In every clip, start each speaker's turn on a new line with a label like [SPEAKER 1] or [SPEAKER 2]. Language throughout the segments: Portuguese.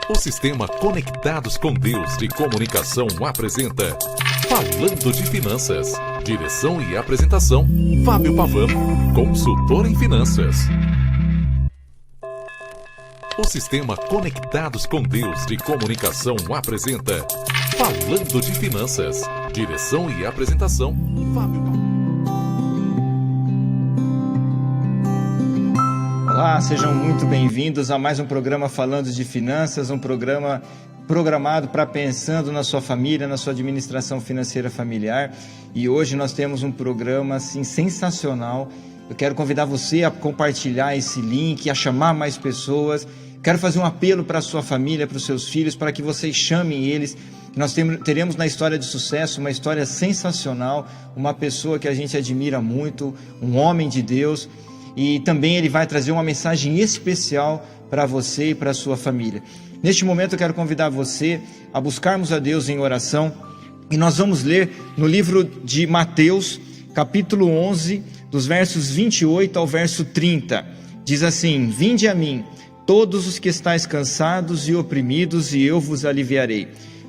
[SPEAKER 1] O sistema Conectados com Deus de Comunicação apresenta Falando de Finanças. Direção e apresentação, Fábio Pavan, consultor em finanças. O sistema Conectados com Deus de Comunicação apresenta Falando de Finanças. Direção e apresentação, Fábio Pavan.
[SPEAKER 2] Olá, sejam muito bem-vindos a mais um programa Falando de Finanças, um programa programado para pensando na sua família, na sua administração financeira familiar. E hoje nós temos um programa assim sensacional. Eu quero convidar você a compartilhar esse link, a chamar mais pessoas. Quero fazer um apelo para a sua família, para os seus filhos, para que vocês chamem eles. Nós teremos na História de Sucesso uma história sensacional, uma pessoa que a gente admira muito, um homem de Deus. E também ele vai trazer uma mensagem especial para você e para a sua família. Neste momento eu quero convidar você a buscarmos a Deus em oração. E nós vamos ler no livro de Mateus, capítulo 11, dos versos 28 ao verso 30. Diz assim: Vinde a mim, todos os que estáis cansados e oprimidos, e eu vos aliviarei.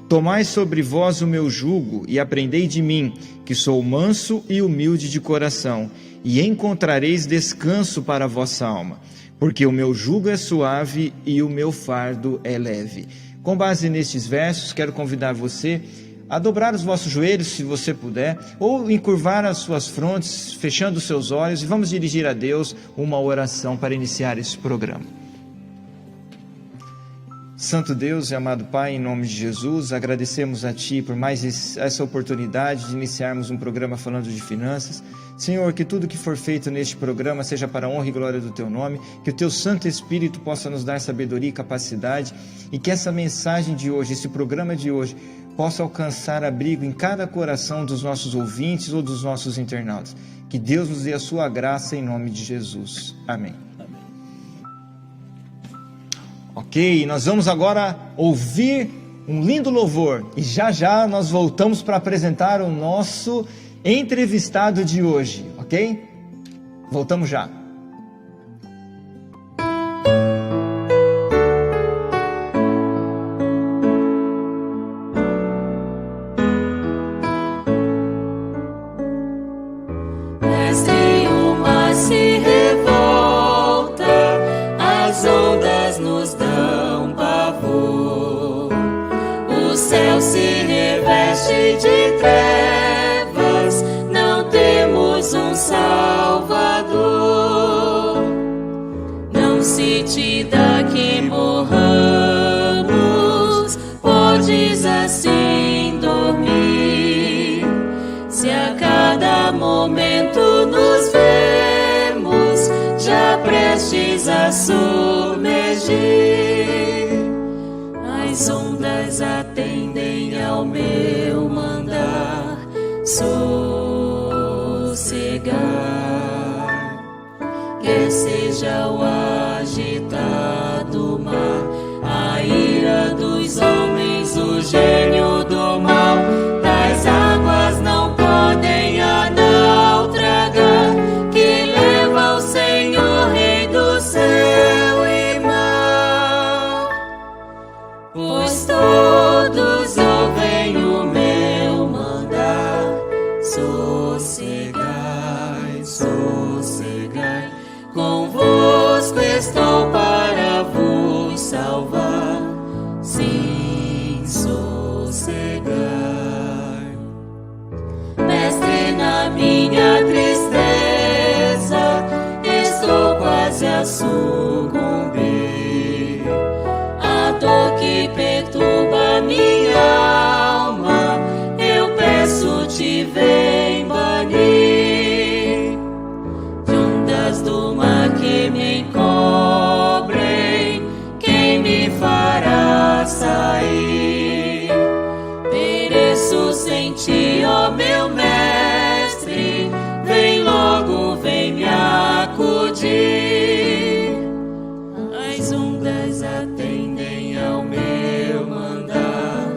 [SPEAKER 2] Tomai sobre vós o meu jugo e aprendei de mim, que sou manso e humilde de coração, e encontrareis descanso para a vossa alma, porque o meu jugo é suave e o meu fardo é leve. Com base nestes versos, quero convidar você a dobrar os vossos joelhos, se você puder, ou encurvar as suas frontes, fechando os seus olhos, e vamos dirigir a Deus uma oração para iniciar esse programa. Santo Deus e amado Pai, em nome de Jesus, agradecemos a Ti por mais essa oportunidade de iniciarmos um programa falando de finanças. Senhor, que tudo que for feito neste programa seja para a honra e glória do Teu nome, que o Teu Santo Espírito possa nos dar sabedoria e capacidade, e que essa mensagem de hoje, esse programa de hoje, possa alcançar abrigo em cada coração dos nossos ouvintes ou dos nossos internautas. Que Deus nos dê a Sua graça em nome de Jesus. Amém. Ok, nós vamos agora ouvir um lindo louvor e já nós voltamos para apresentar o nosso entrevistado de hoje, ok? Voltamos já.
[SPEAKER 3] De trevas, não temos um Salvador. Não se te dá que morramos, podes assim dormir. Se a cada momento nos vemos, já prestes a submergir, as ondas atendem ao meu mandar sossegar. Quer seja o agitado mar, a ira dos homens, o gênio do mal, das águas não podem a naufragar, que leva o Senhor, Rei do céu e mar. Pois todos ouvem o meu mandar, sossegai, sossegai, convosco estou para vos salvar, sim, sossegai. Mestre, na minha tristeza, estou quase a sucumbir, a dor que perturba minha alma, eu peço-te, vem banir. De ondas do mar que me encobrem, quem me fará sair? Pereço sem ti, ó meu mestre, vem logo, vem me acudir. As ondas atendem ao meu mandar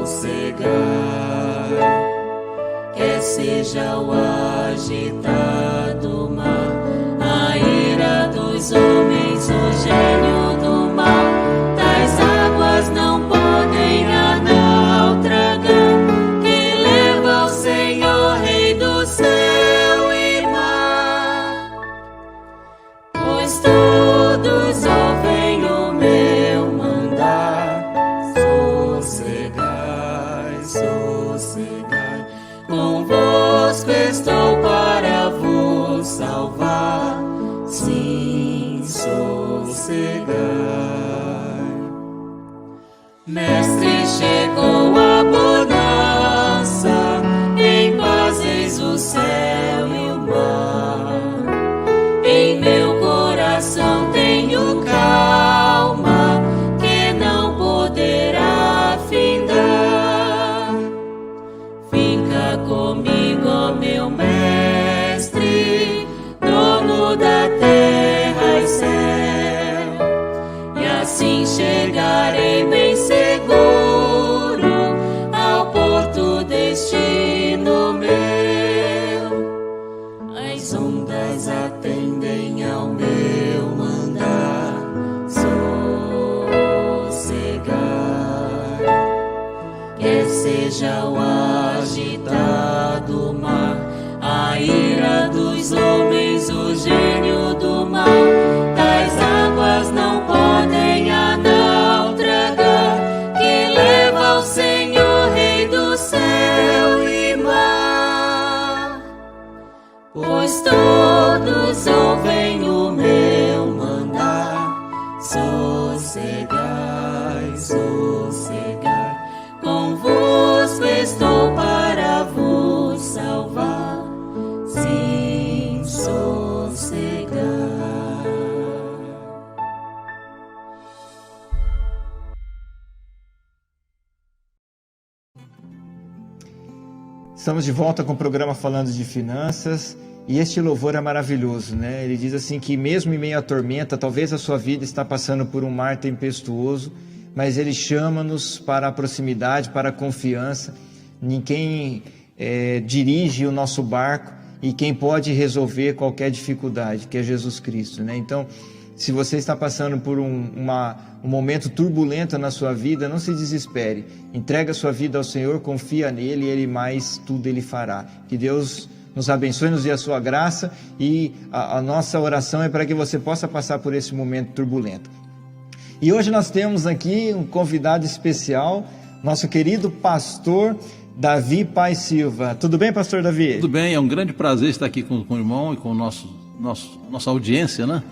[SPEAKER 3] sossegar. Quer seja o agitado mar, a ira dos homens, o gênio do sossegar. Mestre, chegou a bonança, em paz eis o céu e o mar. Em meu coração tenho calma, que não poderá findar. Fica comigo, ó meu mestre, dono da terra e céu, e assim chegarei bem seguro ao porto destino meu. As ondas atendem ao meu mandar sossegar. Quer seja o agitado mar, a ira dos homens, o gênio do mal, tais águas não podem a naufragar, que leva ao Senhor, Rei do céu e mar. Pois todos ouvem o meu mandar, sossegai, sossegai, convosco estou para vos salvar, sim, sossegai.
[SPEAKER 2] Estamos de volta com o programa Falando de Finanças, e este louvor é maravilhoso, né? Ele diz assim que mesmo em meio à tormenta, talvez a sua vida está passando por um mar tempestuoso, mas Ele chama-nos para a proximidade, para a confiança. Ninguém dirige o nosso barco, e quem pode resolver qualquer dificuldade, que é Jesus Cristo, né? Então, se você está passando por um momento turbulento na sua vida, não se desespere. Entrega a sua vida ao Senhor, confia nele, e Ele mais tudo Ele fará. Que Deus nos abençoe, nos dê a sua graça, e a nossa oração é para que você possa passar por esse momento turbulento. E hoje nós temos aqui um convidado especial, nosso querido pastor Davi Paz Silva. Tudo bem, pastor Davi?
[SPEAKER 4] Tudo bem, é um grande prazer estar aqui com o irmão e com nossa audiência, né?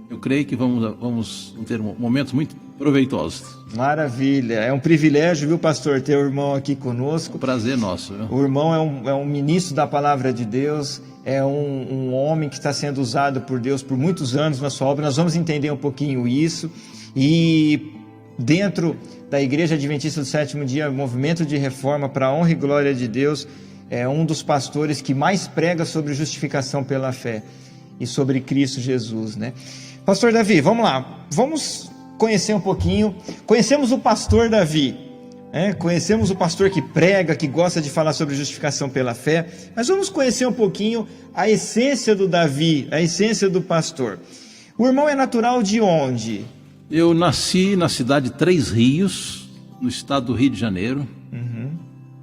[SPEAKER 4] Eu creio que vamos ter momentos muito proveitosos.
[SPEAKER 2] Maravilha, é um privilégio, viu, pastor, ter o irmão aqui conosco.
[SPEAKER 4] Um prazer nosso. Viu?
[SPEAKER 2] O irmão é um ministro da palavra de Deus, é um homem que está sendo usado por Deus por muitos anos na sua obra. Nós vamos entender um pouquinho isso. E dentro da Igreja Adventista do Sétimo Dia, Movimento de Reforma para a Honra e Glória de Deus, é um dos pastores que mais prega sobre justificação pela fé e sobre Cristo Jesus, né? Pastor Davi, vamos lá, vamos conhecer um pouquinho. Conhecemos o pastor Davi, conhecemos o pastor que prega, que gosta de falar sobre justificação pela fé, mas vamos conhecer um pouquinho a essência do Davi, a essência do pastor. O irmão é natural de onde?
[SPEAKER 4] Eu nasci na cidade de Três Rios, no estado do Rio de Janeiro.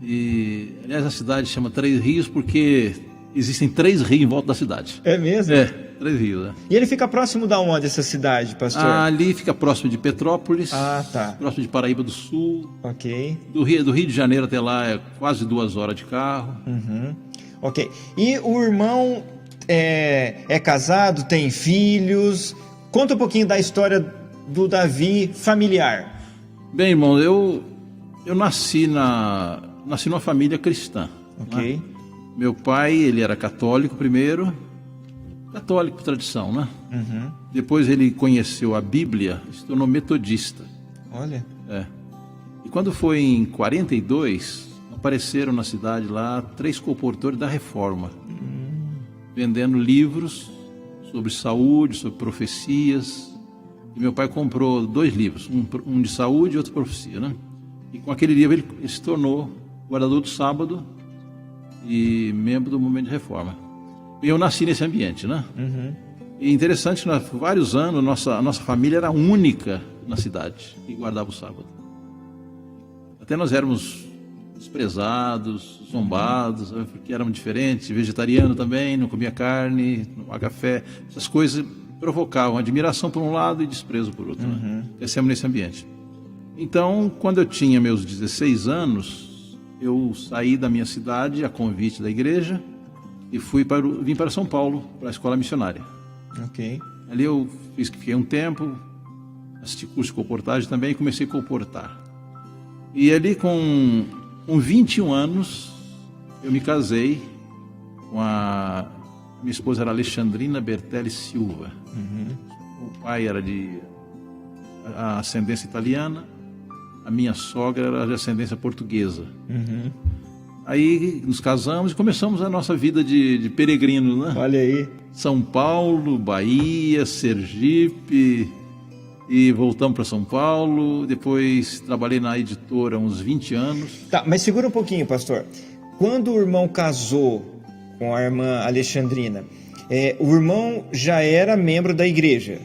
[SPEAKER 4] E, aliás, a cidade chama Três Rios porque existem 3 rios em volta da cidade.
[SPEAKER 2] É mesmo?
[SPEAKER 4] É, 3 rios.
[SPEAKER 2] E ele fica próximo da onde, essa cidade, pastor?
[SPEAKER 4] Ali fica próximo de Petrópolis,
[SPEAKER 2] tá.
[SPEAKER 4] próximo de Paraíba do Sul.
[SPEAKER 2] Ok.
[SPEAKER 4] Do Rio de Janeiro até lá é quase 2 horas de carro.
[SPEAKER 2] Ok. E o irmão é casado, tem filhos? Conta um pouquinho da história do Davi familiar.
[SPEAKER 4] Bem, irmão, eu nasci numa família cristã.
[SPEAKER 2] Ok.
[SPEAKER 4] Né? Meu pai, ele era católico primeiro, católico por tradição, né? Depois ele conheceu a Bíblia e se tornou metodista.
[SPEAKER 2] Olha.
[SPEAKER 4] E quando foi em 42, apareceram na cidade lá 3 compositores da Reforma, vendendo livros sobre saúde, sobre profecias. E meu pai comprou 2 livros, um de saúde e outro de profecia, né? E com aquele livro ele se tornou guardador do sábado e membro do movimento de reforma. E eu nasci nesse ambiente, né? E interessante que por vários anos a nossa família era única na cidade e guardava o sábado. Até nós éramos desprezados, zombados, porque éramos diferentes, vegetariano também, não comia carne, não tomava café, essas coisas provocavam admiração por um lado e desprezo por outro. Né? Crescemos nesse ambiente. Então, quando eu tinha meus 16 anos, eu saí da minha cidade a convite da igreja e vim para São Paulo, para a escola missionária.
[SPEAKER 2] Ok.
[SPEAKER 4] Ali eu fiquei um tempo, assisti curso de colportagem também e comecei a colportar. E ali com 21 anos, eu me casei com minha esposa era Alexandrina Bertelli Silva. O pai era de ascendência italiana, a minha sogra era de ascendência portuguesa. Aí nos casamos e começamos a nossa vida de peregrinos, né?
[SPEAKER 2] Olha aí.
[SPEAKER 4] São Paulo, Bahia, Sergipe, e voltamos para São Paulo. Depois trabalhei na editora uns 20 anos.
[SPEAKER 2] Tá, mas segura um pouquinho, pastor. Quando o irmão casou com a irmã Alexandrina, o irmão já era membro da igreja?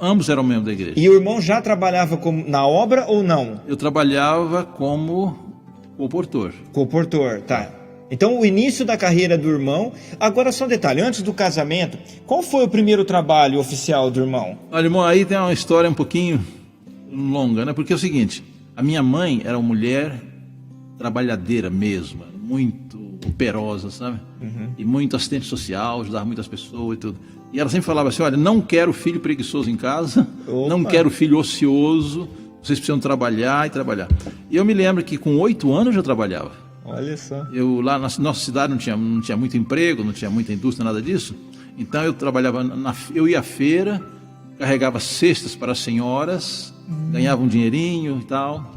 [SPEAKER 4] Ambos eram membros da igreja.
[SPEAKER 2] E o irmão já trabalhava na obra ou não?
[SPEAKER 4] Eu trabalhava como colportor.
[SPEAKER 2] Colportor, tá. Então, o início da carreira do irmão... Agora, só um detalhe. Antes do casamento, qual foi o primeiro trabalho oficial do irmão?
[SPEAKER 4] Olha, irmão, aí tem uma história um pouquinho longa, né? Porque é o seguinte, a minha mãe era uma mulher trabalhadeira mesmo, muito operosa, sabe? E muito assistente social, ajudava muitas pessoas e tudo. E ela sempre falava assim, olha, não quero filho preguiçoso em casa, não quero filho ocioso, vocês precisam trabalhar e trabalhar. E eu me lembro que com 8 anos eu já trabalhava.
[SPEAKER 2] Olha só.
[SPEAKER 4] Eu lá na nossa cidade não tinha muito emprego, não tinha muita indústria, nada disso. Então eu trabalhava, eu ia à feira, carregava cestas para as senhoras, ganhava um dinheirinho e tal.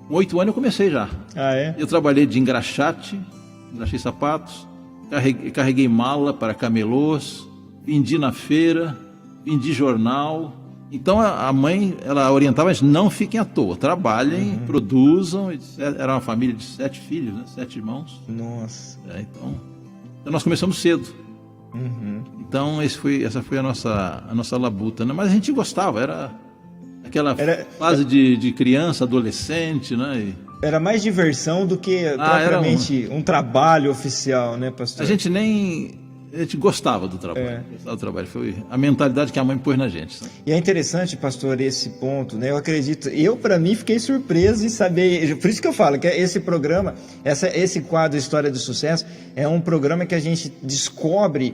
[SPEAKER 4] Com 8 anos eu comecei já.
[SPEAKER 2] Ah, é?
[SPEAKER 4] Eu trabalhei de engraxate, engraxei sapatos, carreguei mala para camelôs, vendi na feira, vendi jornal. Então a mãe, ela orientava, mas não fiquem à toa, trabalhem, produzam. Era uma família de 7 filhos, né? 7 irmãos.
[SPEAKER 2] Nossa.
[SPEAKER 4] Então nós começamos cedo. Então essa foi a nossa labuta, né? Mas a gente gostava, era aquela fase de criança, adolescente, né?
[SPEAKER 2] Era mais diversão do que propriamente um trabalho oficial, né, pastor?
[SPEAKER 4] A gente gostava do trabalho. Gostava do trabalho. Foi a mentalidade que a mãe pôs na gente. Sabe?
[SPEAKER 2] E é interessante, pastor, esse ponto, né? Eu acredito, para mim, fiquei surpreso em saber. Por isso que eu falo que esse programa, esse quadro História do Sucesso, é um programa que a gente descobre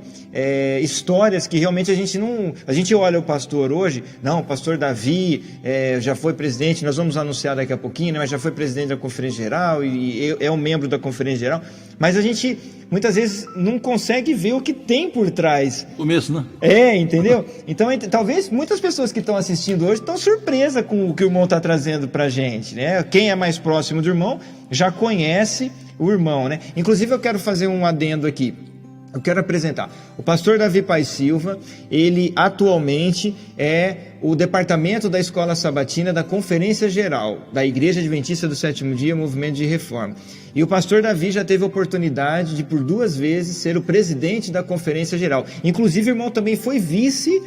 [SPEAKER 2] histórias que realmente a gente não. A gente olha o pastor hoje, não, o pastor Davi já foi presidente, nós vamos anunciar daqui a pouquinho, né? Mas já foi presidente da Conferência Geral e é um membro da Conferência Geral. Mas a gente muitas vezes não consegue ver o que tem por trás.
[SPEAKER 4] Começo, né?
[SPEAKER 2] Entendeu? Então, talvez muitas pessoas que estão assistindo hoje estão surpresas com o que o irmão está trazendo para a gente, né? Quem é mais próximo do irmão já conhece o irmão, né? Inclusive, eu quero fazer um adendo aqui. Eu quero apresentar o pastor Davi Paes Silva. Ele atualmente é o departamento da Escola Sabatina da Conferência Geral da Igreja Adventista do Sétimo Dia, Movimento de Reforma. E o pastor Davi já teve a oportunidade de, por 2 vezes, ser o presidente da Conferência Geral. Inclusive, o irmão também foi vice.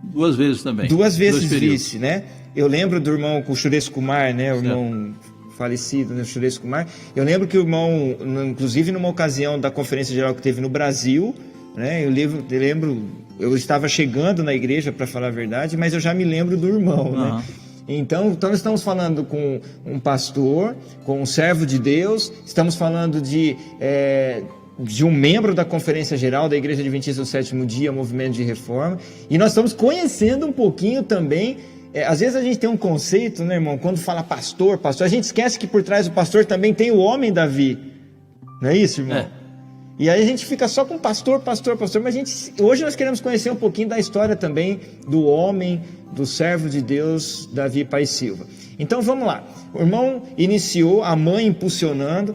[SPEAKER 4] 2 vezes também.
[SPEAKER 2] 2 vezes vice, né? Eu lembro do irmão com o Suresh Kumar, né? O irmão falecido, né? Suresh Kumar. Eu lembro que o irmão, inclusive numa ocasião da Conferência Geral que teve no Brasil, né? Eu lembro, eu estava chegando na igreja, para falar a verdade, mas eu já me lembro do irmão, né? Então nós estamos falando com um pastor, com um servo de Deus, estamos falando de um membro da Conferência Geral da Igreja Adventista do Sétimo Dia, Movimento de Reforma, e nós estamos conhecendo um pouquinho também. Às vezes a gente tem um conceito, né, irmão, quando fala pastor, a gente esquece que por trás do pastor também tem o homem Davi, não é isso, irmão? E aí a gente fica só com pastor, mas hoje nós queremos conhecer um pouquinho da história também do homem, do servo de Deus, Davi Paes Silva. Então vamos lá, o irmão iniciou, a mãe impulsionando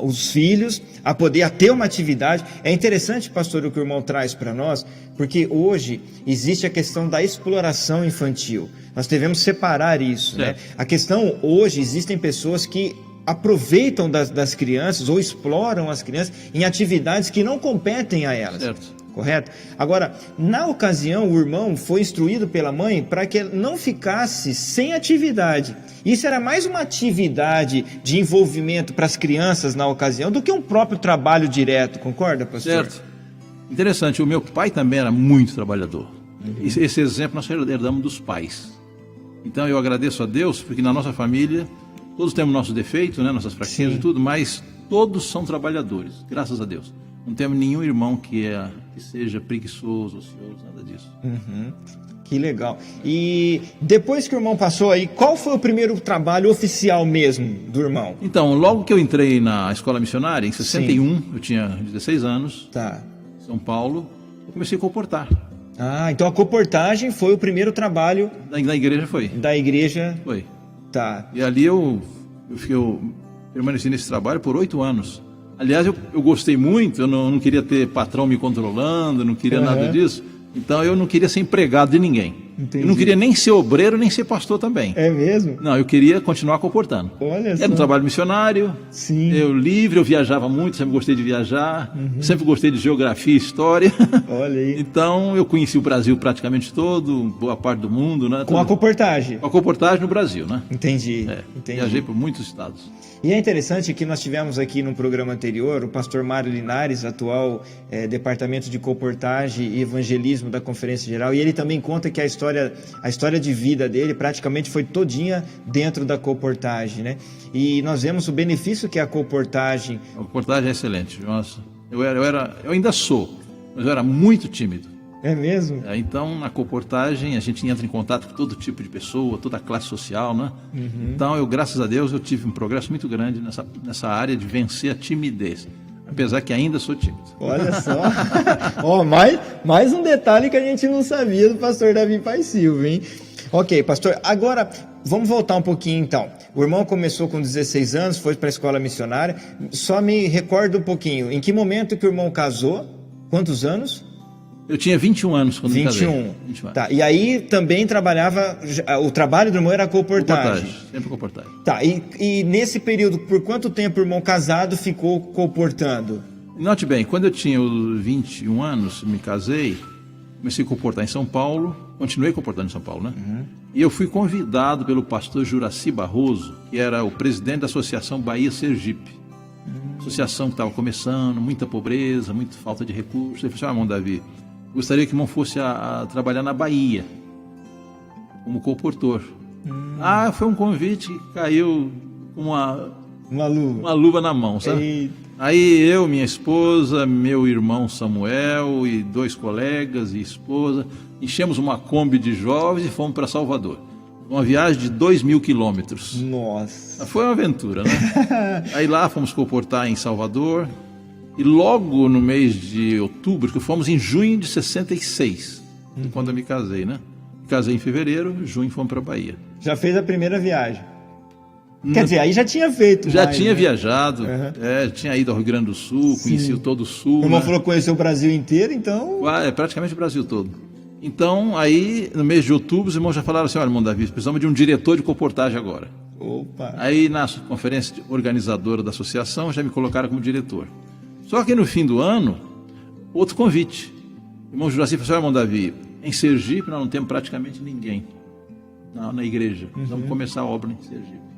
[SPEAKER 2] os filhos a ter uma atividade. É interessante, pastor, o que o irmão traz para nós, porque hoje existe a questão da exploração infantil. Nós devemos separar isso, né? A questão hoje, existem pessoas que aproveitam das crianças ou exploram as crianças em atividades que não competem a elas. Certo. Correto? Agora, na ocasião, o irmão foi instruído pela mãe para que ele não ficasse sem atividade. Isso era mais uma atividade de envolvimento para as crianças na ocasião do que um próprio trabalho direto, concorda, pastor?
[SPEAKER 4] Certo. Interessante, o meu pai também era muito trabalhador. Esse exemplo nós herdamos dos pais. Então eu agradeço a Deus, porque na nossa família todos temos nossos defeitos, né, nossas fraquezas e tudo, mas todos são trabalhadores, graças a Deus. Não temos nenhum irmão que seja preguiçoso, ocioso, nada disso.
[SPEAKER 2] Que legal. E depois que o irmão passou aí, qual foi o primeiro trabalho oficial mesmo do irmão?
[SPEAKER 4] Então, logo que eu entrei na escola missionária, em 61, eu tinha 16 anos,
[SPEAKER 2] Tá.
[SPEAKER 4] em São Paulo, eu comecei a comportar.
[SPEAKER 2] Ah, então a comportagem foi o primeiro trabalho
[SPEAKER 4] Da igreja foi.
[SPEAKER 2] da igreja.
[SPEAKER 4] Foi.
[SPEAKER 2] Tá.
[SPEAKER 4] E ali eu permaneci nesse trabalho por 8 anos. Aliás, eu gostei muito, eu não queria ter patrão me controlando, não queria nada disso. Então eu não queria ser empregado de ninguém.
[SPEAKER 2] Entendi.
[SPEAKER 4] Eu não queria nem ser obreiro, nem ser pastor também.
[SPEAKER 2] É mesmo?
[SPEAKER 4] Não, eu queria continuar comportando.
[SPEAKER 2] Olha só.
[SPEAKER 4] Era um trabalho missionário,
[SPEAKER 2] Sim.
[SPEAKER 4] eu livre, eu viajava muito, sempre gostei de viajar, sempre gostei de geografia e história.
[SPEAKER 2] Olha aí.
[SPEAKER 4] Então eu conheci o Brasil praticamente todo, boa parte do mundo, né?
[SPEAKER 2] Com a comportagem.
[SPEAKER 4] Com a comportagem no Brasil, né?
[SPEAKER 2] Entendi.
[SPEAKER 4] É,
[SPEAKER 2] Entendi.
[SPEAKER 4] viajei por muitos estados.
[SPEAKER 2] E é interessante que nós tivemos aqui no programa anterior o pastor Mário Linares, atual Departamento de Comportagem e Evangelismo da Conferência Geral, e ele também conta que a história de vida dele praticamente foi todinha dentro da comportagem, né? E nós vemos o benefício que a comportagem...
[SPEAKER 4] A comportagem é excelente. Nossa, eu ainda sou, mas eu era muito tímido.
[SPEAKER 2] É mesmo?
[SPEAKER 4] Então, na comportagem, a gente entra em contato com todo tipo de pessoa, toda a classe social, né? Então, graças a Deus, eu tive um progresso muito grande nessa área de vencer a timidez, apesar que ainda sou tímido.
[SPEAKER 2] Olha só. Ó, mais um detalhe que a gente não sabia do pastor Davi Paz Silva, hein? Ok, pastor, agora vamos voltar um pouquinho então. O irmão começou com 16 anos, foi para a escola missionária. Só me recordo um pouquinho, em que momento que o irmão casou? Quantos anos?
[SPEAKER 4] Eu tinha 21 anos quando me casei.
[SPEAKER 2] 21. Tá, e aí também trabalhava, o trabalho do irmão era comportagem.
[SPEAKER 4] Sempre comportagem.
[SPEAKER 2] Tá, e nesse período, por quanto tempo o irmão casado ficou comportando?
[SPEAKER 4] Note bem, quando eu tinha os 21 anos, me casei, comecei a comportar em São Paulo, continuei comportando em São Paulo, né? E eu fui convidado pelo pastor Juraci Barroso, que era o presidente da Associação Bahia Sergipe. Associação que estava começando, muita pobreza, muita falta de recursos. Ele falou assim, irmão Davi, gostaria que o irmão fosse a trabalhar na Bahia, como comportor. Foi um convite que caiu com uma luva na mão, sabe?
[SPEAKER 2] Eita.
[SPEAKER 4] Aí eu, minha esposa, meu irmão Samuel e 2 colegas e esposa, enchemos uma Kombi de jovens e fomos para Salvador. Uma viagem de 2.000 quilômetros.
[SPEAKER 2] Nossa.
[SPEAKER 4] Foi uma aventura, né? Aí lá fomos comportar em Salvador. E logo no mês de outubro, que fomos em junho de 66, quando eu me casei, né? Me casei em fevereiro, junho fomos para a Bahia.
[SPEAKER 2] Já fez a primeira viagem. Quer dizer, aí já tinha feito.
[SPEAKER 4] Já
[SPEAKER 2] mais,
[SPEAKER 4] tinha
[SPEAKER 2] né?
[SPEAKER 4] viajado, tinha ido ao Rio Grande do Sul, conheci todo o Sul.
[SPEAKER 2] O irmão
[SPEAKER 4] né?
[SPEAKER 2] falou que conheceu o Brasil inteiro, então...
[SPEAKER 4] Praticamente o Brasil todo. Então, aí, no mês de outubro, os irmãos já falaram assim, olha, irmão Davi, precisamos de um diretor de comportagem agora.
[SPEAKER 2] Opa.
[SPEAKER 4] Aí, na conferência organizadora da associação, já me colocaram como diretor. Só que no fim do ano, outro convite. O irmão Juraci falou assim, irmão Davi, em Sergipe nós não temos praticamente ninguém na igreja. Vamos começar a obra em Sergipe.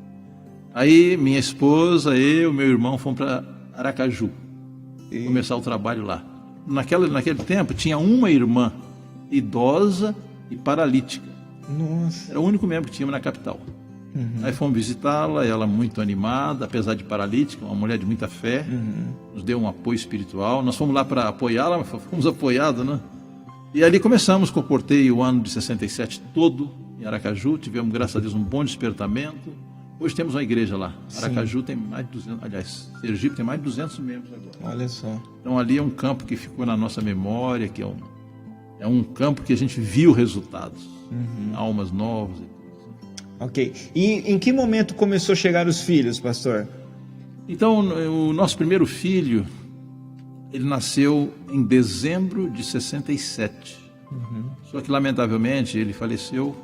[SPEAKER 4] Aí minha esposa, eu, meu irmão fomos para Aracaju. Começar o trabalho lá. Naquele tempo tinha uma irmã idosa e paralítica.
[SPEAKER 2] Nossa.
[SPEAKER 4] Era o único membro que tínhamos na capital. Aí fomos visitá-la, ela muito animada, apesar de paralítica, uma mulher de muita fé, nos deu um apoio espiritual. Nós fomos lá para apoiá-la, mas fomos apoiados, né? E ali começamos, comportei o ano de 67 todo em Aracaju, tivemos, graças a Deus, um bom despertamento. Hoje temos uma igreja lá. Aracaju tem mais de 200, aliás, Sergipe tem mais de 200 membros agora.
[SPEAKER 2] Olha só.
[SPEAKER 4] Então ali é um campo que ficou na nossa memória, que é um campo que a gente viu resultados, almas novas.
[SPEAKER 2] Ok. E em que momento começou a chegar os filhos, pastor?
[SPEAKER 4] Então, o nosso primeiro filho, ele nasceu em dezembro de 67. Só que, lamentavelmente, ele faleceu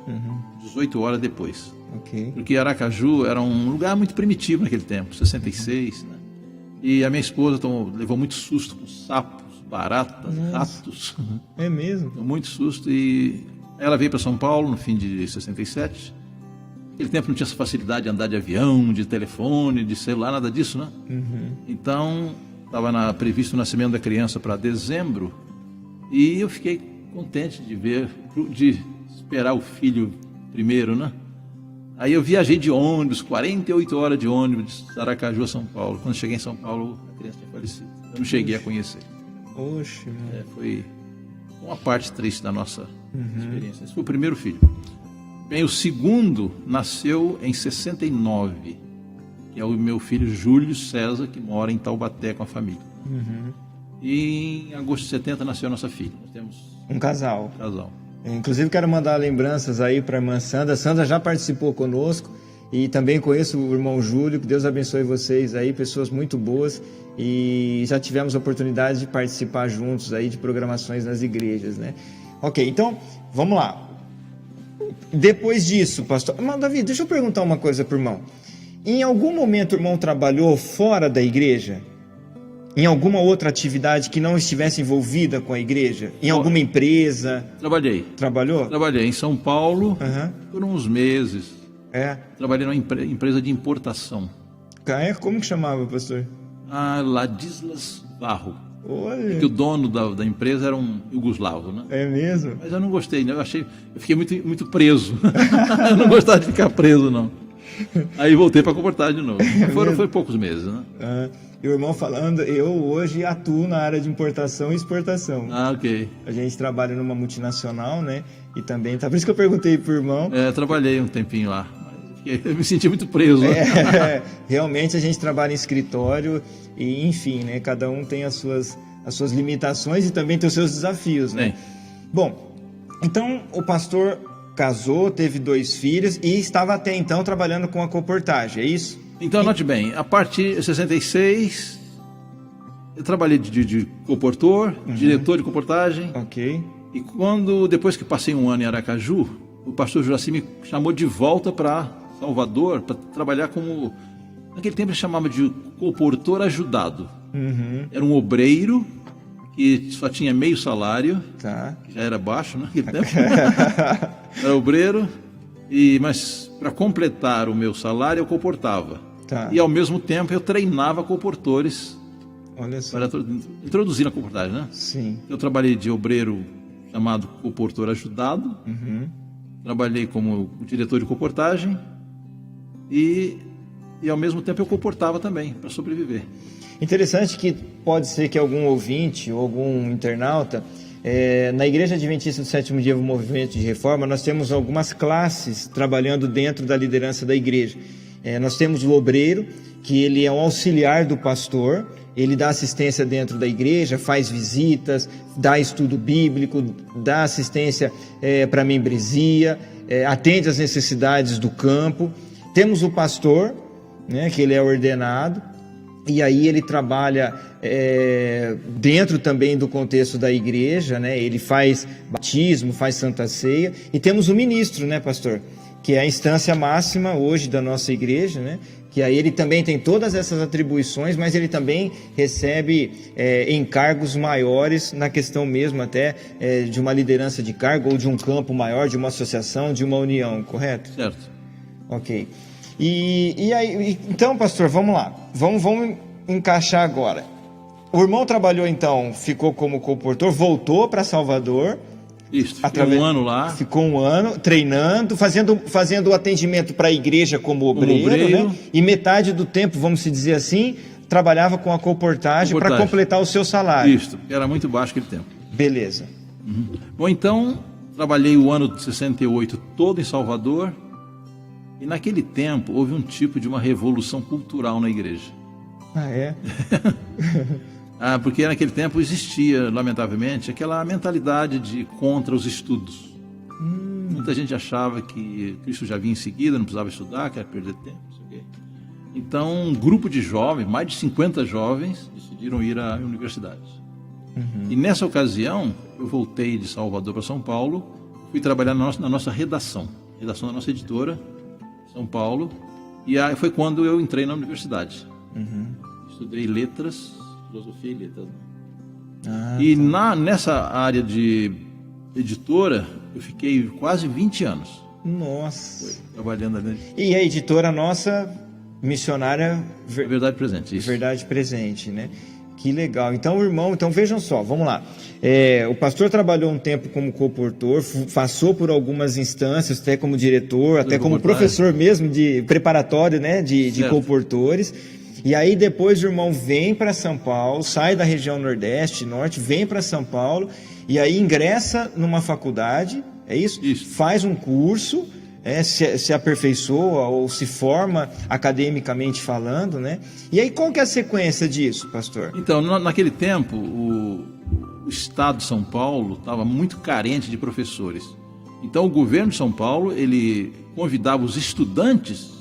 [SPEAKER 4] 18 horas depois.
[SPEAKER 2] Ok.
[SPEAKER 4] Porque Aracaju era um lugar muito primitivo naquele tempo, 66, né? E a minha esposa levou muito susto com sapos, baratas, ratos.
[SPEAKER 2] É mesmo?
[SPEAKER 4] Muito susto. E ela veio para São Paulo no fim de 67. Naquele tempo não tinha essa facilidade de andar de avião, de telefone, de celular, nada disso, né? Então, estava previsto o nascimento da criança para dezembro. E eu fiquei contente de esperar o filho primeiro, né? Aí eu viajei de ônibus, 48 horas de ônibus de Aracaju a São Paulo. Quando cheguei em São Paulo, a criança tinha falecido. Eu não cheguei a conhecer.
[SPEAKER 2] Oxe,
[SPEAKER 4] Foi uma parte triste da nossa experiência. Esse foi o primeiro filho. Bem, o segundo nasceu em 69, que é o meu filho Júlio César, que mora em Taubaté com a família. E em agosto de 70 nasceu a nossa filha. Nós temos
[SPEAKER 2] um casal.
[SPEAKER 4] casal.
[SPEAKER 2] Inclusive quero mandar lembranças aí para a irmã Sandra. Sandra já participou conosco e também conheço o irmão Júlio. Que Deus abençoe vocês aí, pessoas muito boas, e já tivemos a oportunidade de participar juntos aí de programações nas igrejas, né? Ok, então vamos lá. Depois disso, pastor... Irmão Davi, deixa eu perguntar uma coisa pro irmão. Em algum momento o irmão trabalhou fora da igreja? Em alguma outra atividade que não estivesse envolvida com a igreja? Em alguma empresa?
[SPEAKER 4] Trabalhei.
[SPEAKER 2] Trabalhou?
[SPEAKER 4] Trabalhei em São Paulo por uns meses. Trabalhei numa empresa de importação.
[SPEAKER 2] Como que chamava, pastor?
[SPEAKER 4] Ladislas Barro.
[SPEAKER 2] Olha.
[SPEAKER 4] Que o dono da empresa era um iugoslavo, né?
[SPEAKER 2] É mesmo?
[SPEAKER 4] Mas eu não gostei, né? Eu fiquei muito preso. Eu não gostava de ficar preso, não. Aí voltei para comportar de novo. Foi poucos meses, né?
[SPEAKER 2] E o irmão falando, eu hoje atuo na área de importação e exportação.
[SPEAKER 4] Ok.
[SPEAKER 2] A gente trabalha numa multinacional, né? E também, por isso que eu perguntei pro irmão.
[SPEAKER 4] Trabalhei um tempinho lá. Eu me senti muito preso.
[SPEAKER 2] Realmente a gente trabalha em escritório e, enfim, né? Cada um tem as suas limitações e também tem os seus desafios, né? Bom, então o pastor casou, teve 2 filhos e estava até então trabalhando com a comportagem, é isso?
[SPEAKER 4] Então, note bem, a partir de 66, eu trabalhei de comportor, diretor de comportagem.
[SPEAKER 2] Ok.
[SPEAKER 4] E depois que passei um ano em Aracaju, o pastor Juraci me chamou de volta para Salvador, para trabalhar como... Naquele tempo ele chamava de comportor ajudado. Era um obreiro que só tinha meio salário, que já era baixo, né, naquele tempo. Era obreiro, mas para completar o meu salário eu comportava. E ao mesmo tempo eu treinava comportores.
[SPEAKER 2] Olha só.
[SPEAKER 4] Para introduzir na comportagem, né?
[SPEAKER 2] Sim.
[SPEAKER 4] Eu trabalhei de obreiro chamado comportor ajudado, trabalhei como diretor de comportagem e ao mesmo tempo eu comportava também, para sobreviver.
[SPEAKER 2] Interessante que pode ser que algum ouvinte ou algum internauta, na Igreja Adventista do Sétimo Dia, o Movimento de Reforma, nós temos algumas classes trabalhando dentro da liderança da igreja. Nós temos o obreiro, que ele é um auxiliar do pastor, ele dá assistência dentro da igreja, faz visitas, dá estudo bíblico, dá assistência para a membresia, atende às necessidades do campo. Temos o pastor, né, que ele é ordenado, e aí ele trabalha dentro também do contexto da igreja, né? Ele faz batismo, faz santa ceia. E temos o ministro, né, pastor? Que é a instância máxima hoje da nossa igreja, né? Que aí ele também tem todas essas atribuições, mas ele também recebe encargos maiores na questão mesmo até de uma liderança de cargo ou de um campo maior, de uma associação, de uma união, correto?
[SPEAKER 4] Certo.
[SPEAKER 2] Ok. E aí, então, pastor, vamos lá. Vamos encaixar agora. O irmão trabalhou, então, ficou como comportor, voltou para Salvador.
[SPEAKER 4] Isso, ficou um ano lá.
[SPEAKER 2] Ficou um ano treinando, fazendo o atendimento para a igreja como obreiro. Né? E metade do tempo, vamos dizer assim, trabalhava com a comportagem para completar o seu salário.
[SPEAKER 4] Isso, era muito baixo aquele tempo.
[SPEAKER 2] Beleza.
[SPEAKER 4] Bom, então, trabalhei o ano de 68 todo em Salvador. E naquele tempo houve um tipo de uma revolução cultural na igreja.
[SPEAKER 2] É?
[SPEAKER 4] Porque naquele tempo existia, lamentavelmente, aquela mentalidade de contra os estudos. Muita gente achava que Cristo já vinha em seguida, não precisava estudar, que era perder tempo, não sei o quê. Então, um grupo de jovens, mais de 50 jovens, decidiram ir à universidade. E nessa ocasião, eu voltei de Salvador para São Paulo, fui trabalhar na nossa redação da nossa editora, São Paulo, e aí foi quando eu entrei na universidade. Estudei letras, filosofia e letras. E nessa área de editora, eu fiquei quase 20 anos.
[SPEAKER 2] Nossa!
[SPEAKER 4] Trabalhando ali.
[SPEAKER 2] E a editora nossa, missionária...
[SPEAKER 4] Verdade Presente. Isso.
[SPEAKER 2] Verdade Presente, né? Que legal. Então, irmão, vejam só, vamos lá. O pastor trabalhou um tempo como coportor, passou por algumas instâncias, até como diretor, até como professor mesmo de preparatório, né, de coportores. E aí depois o irmão vem para São Paulo, sai da região Nordeste, Norte, vem para São Paulo e aí ingressa numa faculdade, é isso?
[SPEAKER 4] Isso.
[SPEAKER 2] Faz um curso, se aperfeiçoa ou se forma academicamente falando, né? E aí qual que é a sequência disso, pastor?
[SPEAKER 4] Então, naquele tempo, o estado de São Paulo estava muito carente de professores. Então, o governo de São Paulo, ele convidava os estudantes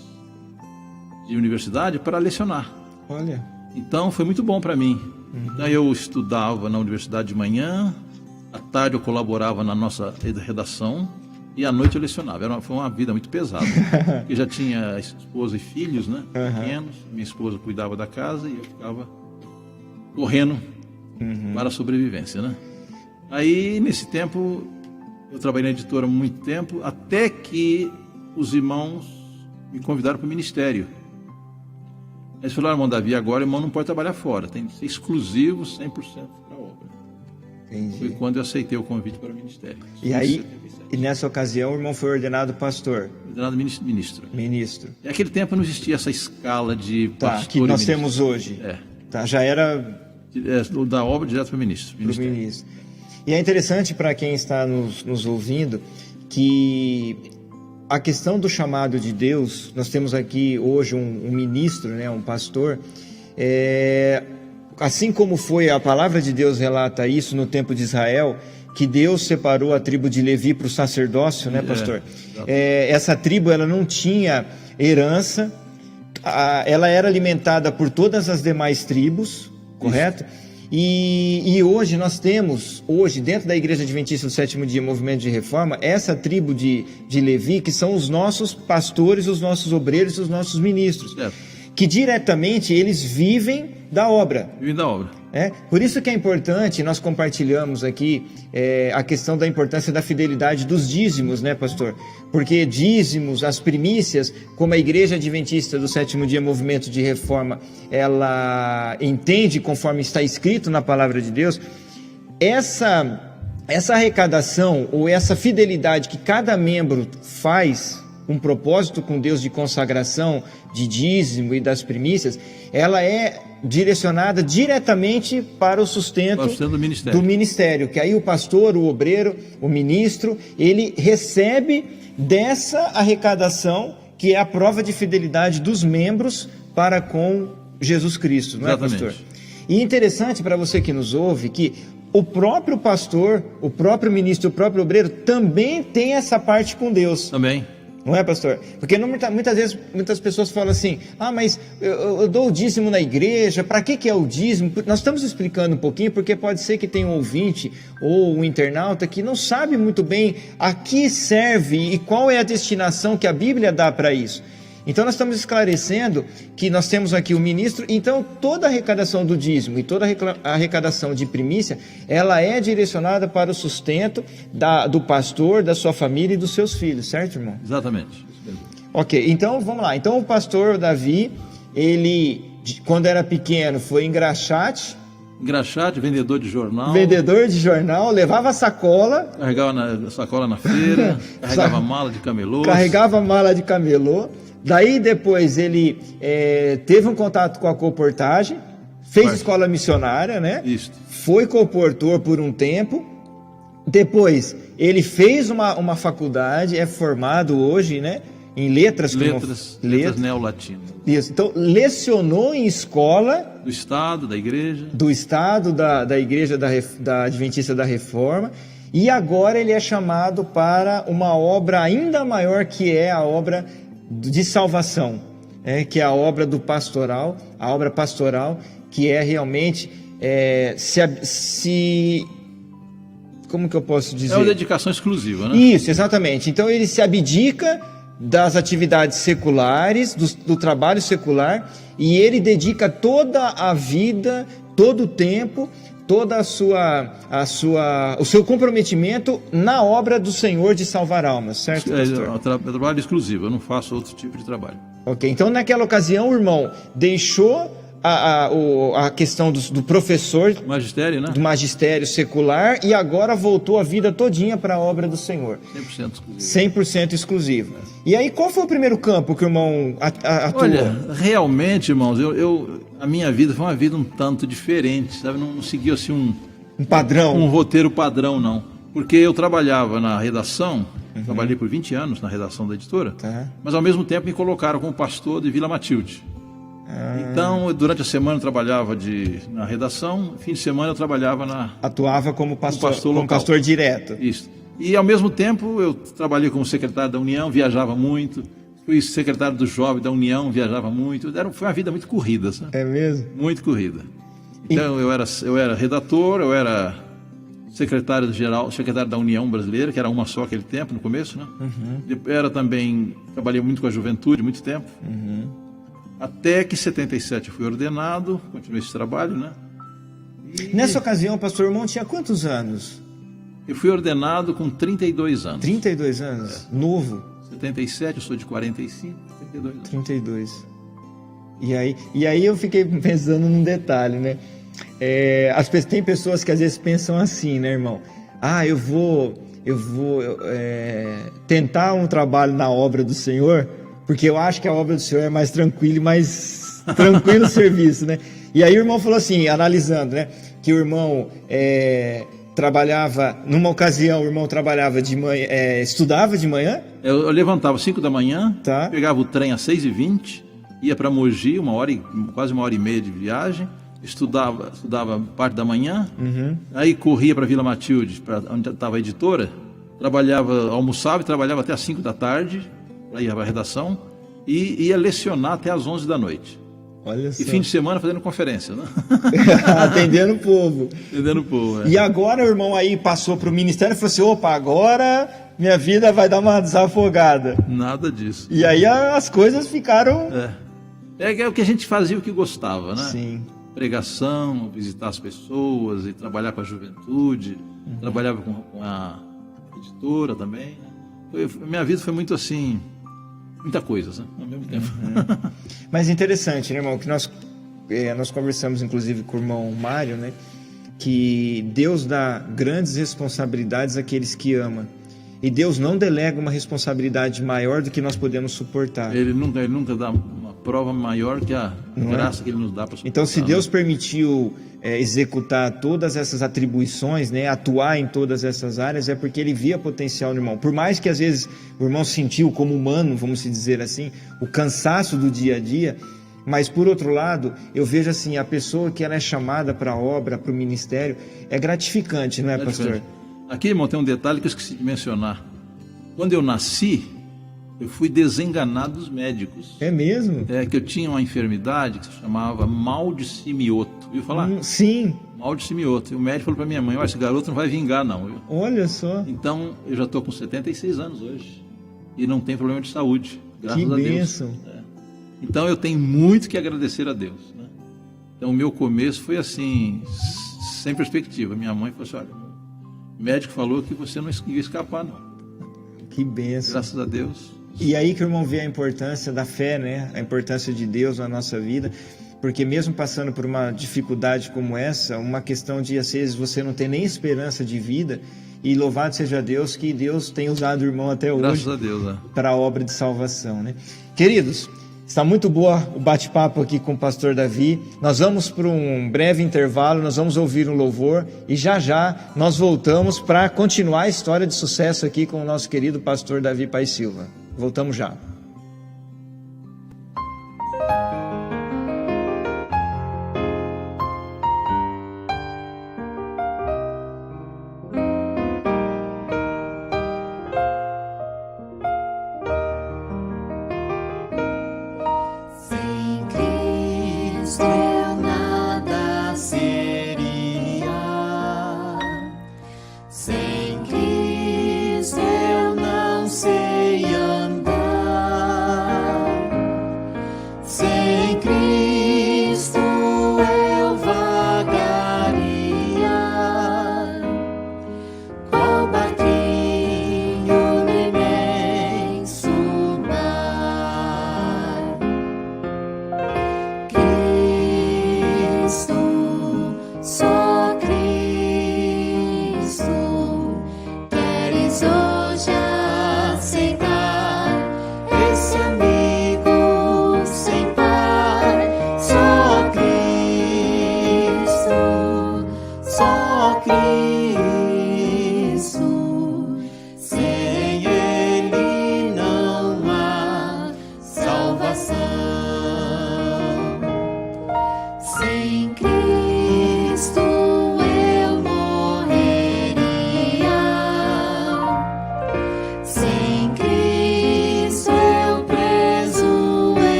[SPEAKER 4] de universidade para lecionar.
[SPEAKER 2] Olha.
[SPEAKER 4] Então, foi muito bom para mim. Então, eu estudava na universidade de manhã, à tarde eu colaborava na nossa redação, e à noite eu lecionava. Foi uma vida muito pesada. Eu já tinha esposa e filhos, né? Pequenos. Minha esposa cuidava da casa e eu ficava correndo para a sobrevivência, né? Aí, nesse tempo, eu trabalhei na editora há muito tempo, até que os irmãos me convidaram para o ministério. Eles falaram: irmão Davi, agora o irmão não pode trabalhar fora, tem que ser exclusivo 100% para a obra.
[SPEAKER 2] Entendi.
[SPEAKER 4] Foi quando eu aceitei o convite para o ministério.
[SPEAKER 2] E aí, nessa ocasião, o irmão foi ordenado pastor.
[SPEAKER 4] Ordenado ministro.
[SPEAKER 2] Ministro.
[SPEAKER 4] Naquele tempo não existia essa escala de pastor
[SPEAKER 2] que nós temos hoje. Já era
[SPEAKER 4] da obra direto para o ministro.
[SPEAKER 2] Ministro. E é interessante para quem está nos ouvindo que a questão do chamado de Deus, nós temos aqui hoje um ministro, né, um pastor, assim como foi a palavra de Deus relata isso no tempo de Israel, que Deus separou a tribo de Levi para o sacerdócio, né, pastor? Essa tribo, ela não tinha herança, ela era alimentada por todas as demais tribos, correto? E hoje nós temos, dentro da Igreja Adventista do Sétimo Dia, Movimento de Reforma, essa tribo de Levi, que são os nossos pastores, os nossos obreiros, os nossos ministros, que diretamente eles vivem da obra.
[SPEAKER 4] Vivem da obra.
[SPEAKER 2] Por isso que é importante, nós compartilhamos aqui a questão da importância da fidelidade dos dízimos, né, pastor? Porque dízimos, as primícias, como a Igreja Adventista do Sétimo Dia Movimento de Reforma, ela entende conforme está escrito na Palavra de Deus, essa arrecadação ou essa fidelidade que cada membro faz, um propósito com Deus de consagração, de dízimo e das primícias, ela é direcionada diretamente para o sustento do ministério, que aí o pastor, o obreiro, o ministro, ele recebe dessa arrecadação, que é a prova de fidelidade dos membros para com Jesus Cristo, não é, pastor? E interessante para você que nos ouve, que o próprio pastor, o próprio ministro, o próprio obreiro também tem essa parte com Deus.
[SPEAKER 4] Também.
[SPEAKER 2] Não é, pastor? Porque muitas vezes, muitas pessoas falam assim: mas eu dou o dízimo na igreja, para que é o dízimo? Nós estamos explicando um pouquinho, porque pode ser que tenha um ouvinte ou um internauta que não sabe muito bem a que serve e qual é a destinação que a Bíblia dá para isso. Então nós estamos esclarecendo que nós temos aqui o ministro, então toda a arrecadação do dízimo e toda a arrecadação de primícia, ela é direcionada para o sustento do pastor, da sua família e dos seus filhos, certo, irmão?
[SPEAKER 4] Exatamente.
[SPEAKER 2] Ok, então vamos lá. Então o pastor Davi, ele, quando era pequeno, foi engraxate,
[SPEAKER 4] vendedor de jornal.
[SPEAKER 2] Vendedor de jornal, levava sacola.
[SPEAKER 4] Carregava sacola na feira, carregava mala de camelô.
[SPEAKER 2] Carregava mala de camelô. Daí depois ele teve um contato com a colportagem, fez escola missionária, né?
[SPEAKER 4] Isso.
[SPEAKER 2] Foi colportor por um tempo. Depois ele fez uma faculdade, é formado hoje, né? Em letras
[SPEAKER 4] neolatinas.
[SPEAKER 2] Isso. Então lecionou em escola
[SPEAKER 4] do Estado, da Igreja.
[SPEAKER 2] Da Igreja da Adventista da Reforma. E agora ele é chamado para uma obra ainda maior, que é a obra de salvação, que é a obra do pastoral, a obra pastoral, que é realmente como que eu posso dizer?
[SPEAKER 4] É uma dedicação exclusiva, né?
[SPEAKER 2] Isso, exatamente. Então ele se abdica das atividades seculares, do trabalho secular, e ele dedica toda a vida, todo o tempo, toda o seu comprometimento na obra do Senhor de salvar almas, certo, pastor?
[SPEAKER 4] É trabalho exclusivo, eu não faço outro tipo de trabalho.
[SPEAKER 2] Ok, então naquela ocasião o irmão deixou a questão do professor,
[SPEAKER 4] Magistério, né?
[SPEAKER 2] do magistério secular, e agora voltou a vida todinha para a obra do Senhor.
[SPEAKER 4] 100% exclusivo.
[SPEAKER 2] 100% exclusivo. E aí, qual foi o primeiro campo que o irmão atuou?
[SPEAKER 4] Olha, realmente, irmãos, a minha vida foi uma vida um tanto diferente, sabe? Não seguiu assim
[SPEAKER 2] Um padrão?
[SPEAKER 4] um roteiro padrão, não. Porque eu trabalhava na redação, trabalhei por 20 anos na redação da editora,
[SPEAKER 2] Tá.
[SPEAKER 4] mas ao mesmo tempo me colocaram como pastor de Vila Matilde. Então, durante a semana eu trabalhava na redação, fim de semana eu trabalhava
[SPEAKER 2] Atuava como pastor,
[SPEAKER 4] pastor
[SPEAKER 2] como
[SPEAKER 4] local.
[SPEAKER 2] pastor direto.
[SPEAKER 4] Isso. E ao mesmo tempo eu trabalhei como secretário da União, viajava muito, fui secretário do Jovem da União, viajava muito. Foi uma vida muito corrida, sabe?
[SPEAKER 2] É mesmo?
[SPEAKER 4] Muito corrida. Então eu era redator, eu era secretário da União Brasileira, que era uma só aquele tempo, no começo, né? Trabalhei muito com a juventude, muito tempo. Até que em 77 eu fui ordenado, continuei esse trabalho, né?
[SPEAKER 2] Nessa ocasião, o pastor irmão tinha quantos anos?
[SPEAKER 4] Eu fui ordenado com 32 anos.
[SPEAKER 2] 32 anos? Novo?
[SPEAKER 4] 77, eu sou de 45, 32 anos.
[SPEAKER 2] 32. E aí eu fiquei pensando num detalhe, né? Tem pessoas que às vezes pensam assim, né, irmão? Eu vou tentar um trabalho na obra do Senhor, porque eu acho que a obra do Senhor é mais tranquila e mais tranquilo o serviço, né? E aí o irmão falou assim, analisando, né? Que o irmão trabalhava, numa ocasião, o irmão trabalhava de manhã, estudava de manhã?
[SPEAKER 4] Eu levantava às 5 da manhã,
[SPEAKER 2] Tá.
[SPEAKER 4] Pegava o trem às 6h20, ia para Mogi, quase uma hora e meia de viagem, estudava parte da manhã, aí corria para Vila Matilde, onde estava a editora, almoçava e trabalhava até às 5 da tarde, para ir à redação, e ia lecionar até às 11 da noite.
[SPEAKER 2] Olha só.
[SPEAKER 4] E fim de semana fazendo conferência, né?
[SPEAKER 2] Atendendo o povo.
[SPEAKER 4] Atendendo o povo,
[SPEAKER 2] E agora o irmão aí passou para o ministério e falou assim, opa, agora minha vida vai dar uma desafogada.
[SPEAKER 4] Nada disso.
[SPEAKER 2] E aí as coisas ficaram...
[SPEAKER 4] É o que a gente fazia, o que gostava, né?
[SPEAKER 2] Sim.
[SPEAKER 4] Pregação, visitar as pessoas e trabalhar com a juventude, trabalhava com a editora também. Minha vida foi muito assim, muita coisa, né? Ao mesmo tempo.
[SPEAKER 2] Mas interessante, né, irmão, que nós conversamos inclusive com o irmão Mário, né, que Deus dá grandes responsabilidades àqueles que ama. E Deus não delega uma responsabilidade maior do que nós podemos suportar.
[SPEAKER 4] Ele nunca dá uma prova maior que a graça que Ele nos dá para suportar.
[SPEAKER 2] Então, se Deus permitiu executar todas essas atribuições, né, atuar em todas essas áreas, é porque Ele via potencial no irmão. Por mais que às vezes o irmão sentiu como humano, vamos dizer assim, o cansaço do dia a dia, mas por outro lado, eu vejo assim, a pessoa que ela é chamada para a obra, para o ministério, é gratificante, não é, pastor?
[SPEAKER 4] Aqui, irmão, tem um detalhe que eu esqueci de mencionar. Quando eu nasci, eu fui desenganado dos médicos.
[SPEAKER 2] É mesmo?
[SPEAKER 4] Que eu tinha uma enfermidade que se chamava mal de Simioto. Viu falar?
[SPEAKER 2] Sim.
[SPEAKER 4] Mal de Simioto. E o médico falou para minha mãe, esse garoto não vai vingar não. Viu?
[SPEAKER 2] Olha só.
[SPEAKER 4] Então, eu já estou com 76 anos hoje. E não tem problema de saúde. Graças a Deus.
[SPEAKER 2] Que bênção.
[SPEAKER 4] Então, eu tenho muito que agradecer a Deus. Né? Então, o meu começo foi assim, sem perspectiva. Minha mãe falou assim, olha, o médico falou que você não ia escapar, não.
[SPEAKER 2] Que bênção.
[SPEAKER 4] Graças a Deus.
[SPEAKER 2] E aí que o irmão vê a importância da fé, né? A importância de Deus na nossa vida. Porque mesmo passando por uma dificuldade como essa, uma questão de, às vezes, você não ter nem esperança de vida, e louvado seja Deus que Deus tem usado o irmão até hoje.
[SPEAKER 4] Graças a Deus,
[SPEAKER 2] para a obra de salvação, né? Queridos, está muito boa o bate-papo aqui com o pastor Davi. Nós vamos para um breve intervalo, nós vamos ouvir um louvor e já nós voltamos para continuar a história de sucesso aqui com o nosso querido pastor Davi Paes Silva. Voltamos já.
[SPEAKER 3] Eu nada seria, sem Cristo eu não sei andar.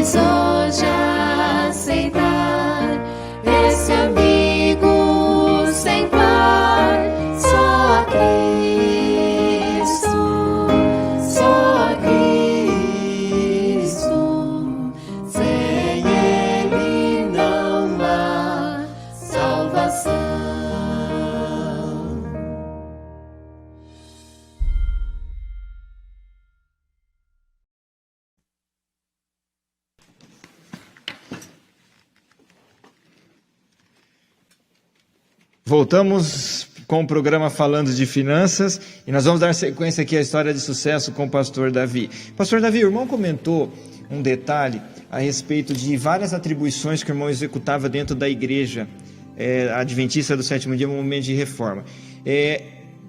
[SPEAKER 3] pois hoje aceitar esse amigo sem par, só a Cristo, só a Cristo, sem Ele não há salvação.
[SPEAKER 2] Voltamos com o programa Falando de Finanças e nós vamos dar sequência aqui à história de sucesso com o pastor Davi. Pastor Davi, o irmão comentou um detalhe a respeito de várias atribuições que o irmão executava dentro da igreja adventista do sétimo dia, no momento de reforma.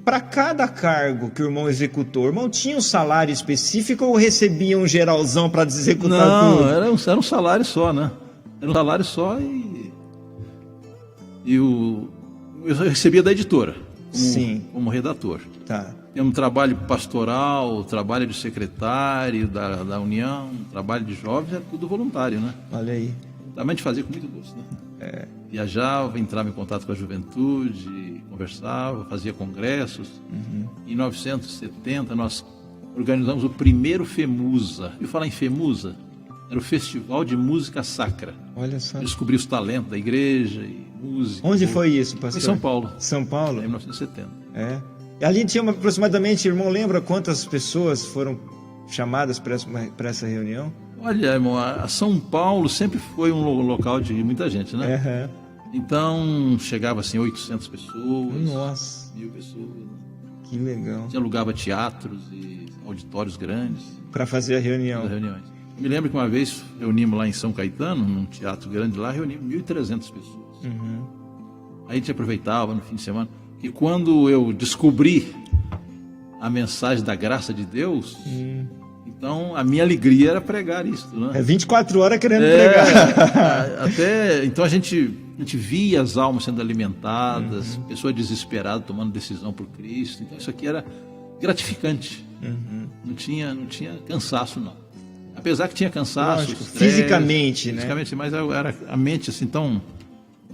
[SPEAKER 2] Para cada cargo que o irmão executou, o irmão tinha um salário específico ou recebia um geralzão para executar tudo?
[SPEAKER 4] Não, era um salário só, né? Era um salário só eu recebia da editora, como redator.
[SPEAKER 2] Tá.
[SPEAKER 4] Tem um trabalho pastoral, trabalho de secretário da União, trabalho de jovens, era tudo voluntário, né?
[SPEAKER 2] Olha aí.
[SPEAKER 4] Também a gente fazia com muito gosto, né? Viajava, entrava em contato com a juventude, conversava, fazia congressos. Em 1970 nós organizamos o primeiro FEMUSA. Eu falar em FEMUSA, era o Festival de Música Sacra.
[SPEAKER 2] Olha só.
[SPEAKER 4] Descobri os talentos da igreja e música.
[SPEAKER 2] Onde foi isso, pastor?
[SPEAKER 4] Em São Paulo.
[SPEAKER 2] São Paulo?
[SPEAKER 4] Em 1970.
[SPEAKER 2] Ali tinha aproximadamente, irmão, lembra quantas pessoas foram chamadas para essa reunião?
[SPEAKER 4] Olha, irmão, a São Paulo sempre foi um local de muita gente, né? Então, chegava assim 800 pessoas.
[SPEAKER 2] Nossa.
[SPEAKER 4] 1000 pessoas.
[SPEAKER 2] Que legal.
[SPEAKER 4] A gente alugava teatros e auditórios grandes.
[SPEAKER 2] Para fazer a reunião.
[SPEAKER 4] Me lembro que uma vez reunimos lá em São Caetano, num teatro grande lá, reunimos 1.300 pessoas. Aí a gente aproveitava no fim de semana. E quando eu descobri a mensagem da graça de Deus, então a minha alegria era pregar isso, né?
[SPEAKER 2] 24 horas querendo pregar.
[SPEAKER 4] Então a gente via as almas sendo alimentadas, pessoas desesperadas tomando decisão por Cristo. Então isso aqui era gratificante. Não tinha cansaço, não. Apesar que tinha cansaço,
[SPEAKER 2] lógico,
[SPEAKER 4] estresse,
[SPEAKER 2] fisicamente, né?
[SPEAKER 4] Mas era a mente assim tão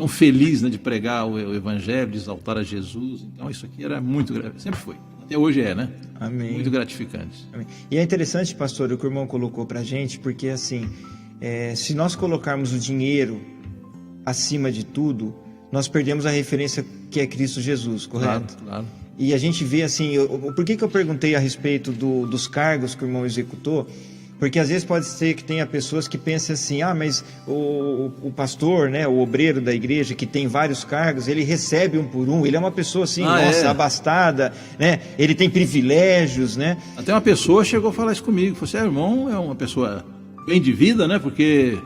[SPEAKER 4] feliz, né, de pregar o evangelho, de exaltar a Jesus. Então isso aqui era muito, sempre foi. Até hoje né?
[SPEAKER 2] Amém.
[SPEAKER 4] Muito gratificante.
[SPEAKER 2] Amém. E é interessante, pastor, o que o irmão colocou pra gente, porque assim, se nós colocarmos o dinheiro acima de tudo, nós perdemos a referência que é Cristo Jesus, correto?
[SPEAKER 4] Claro.
[SPEAKER 2] E a gente vê assim, por que eu perguntei a respeito dos cargos que o irmão executou? Porque às vezes pode ser que tenha pessoas que pensem assim, mas o pastor, né, o obreiro da igreja que tem vários cargos, ele recebe um por um, ele é uma pessoa assim, abastada, né? Ele tem privilégios, né?
[SPEAKER 4] Até uma pessoa chegou a falar isso comigo, falou assim, irmão, é uma pessoa bem de vida, né? Porque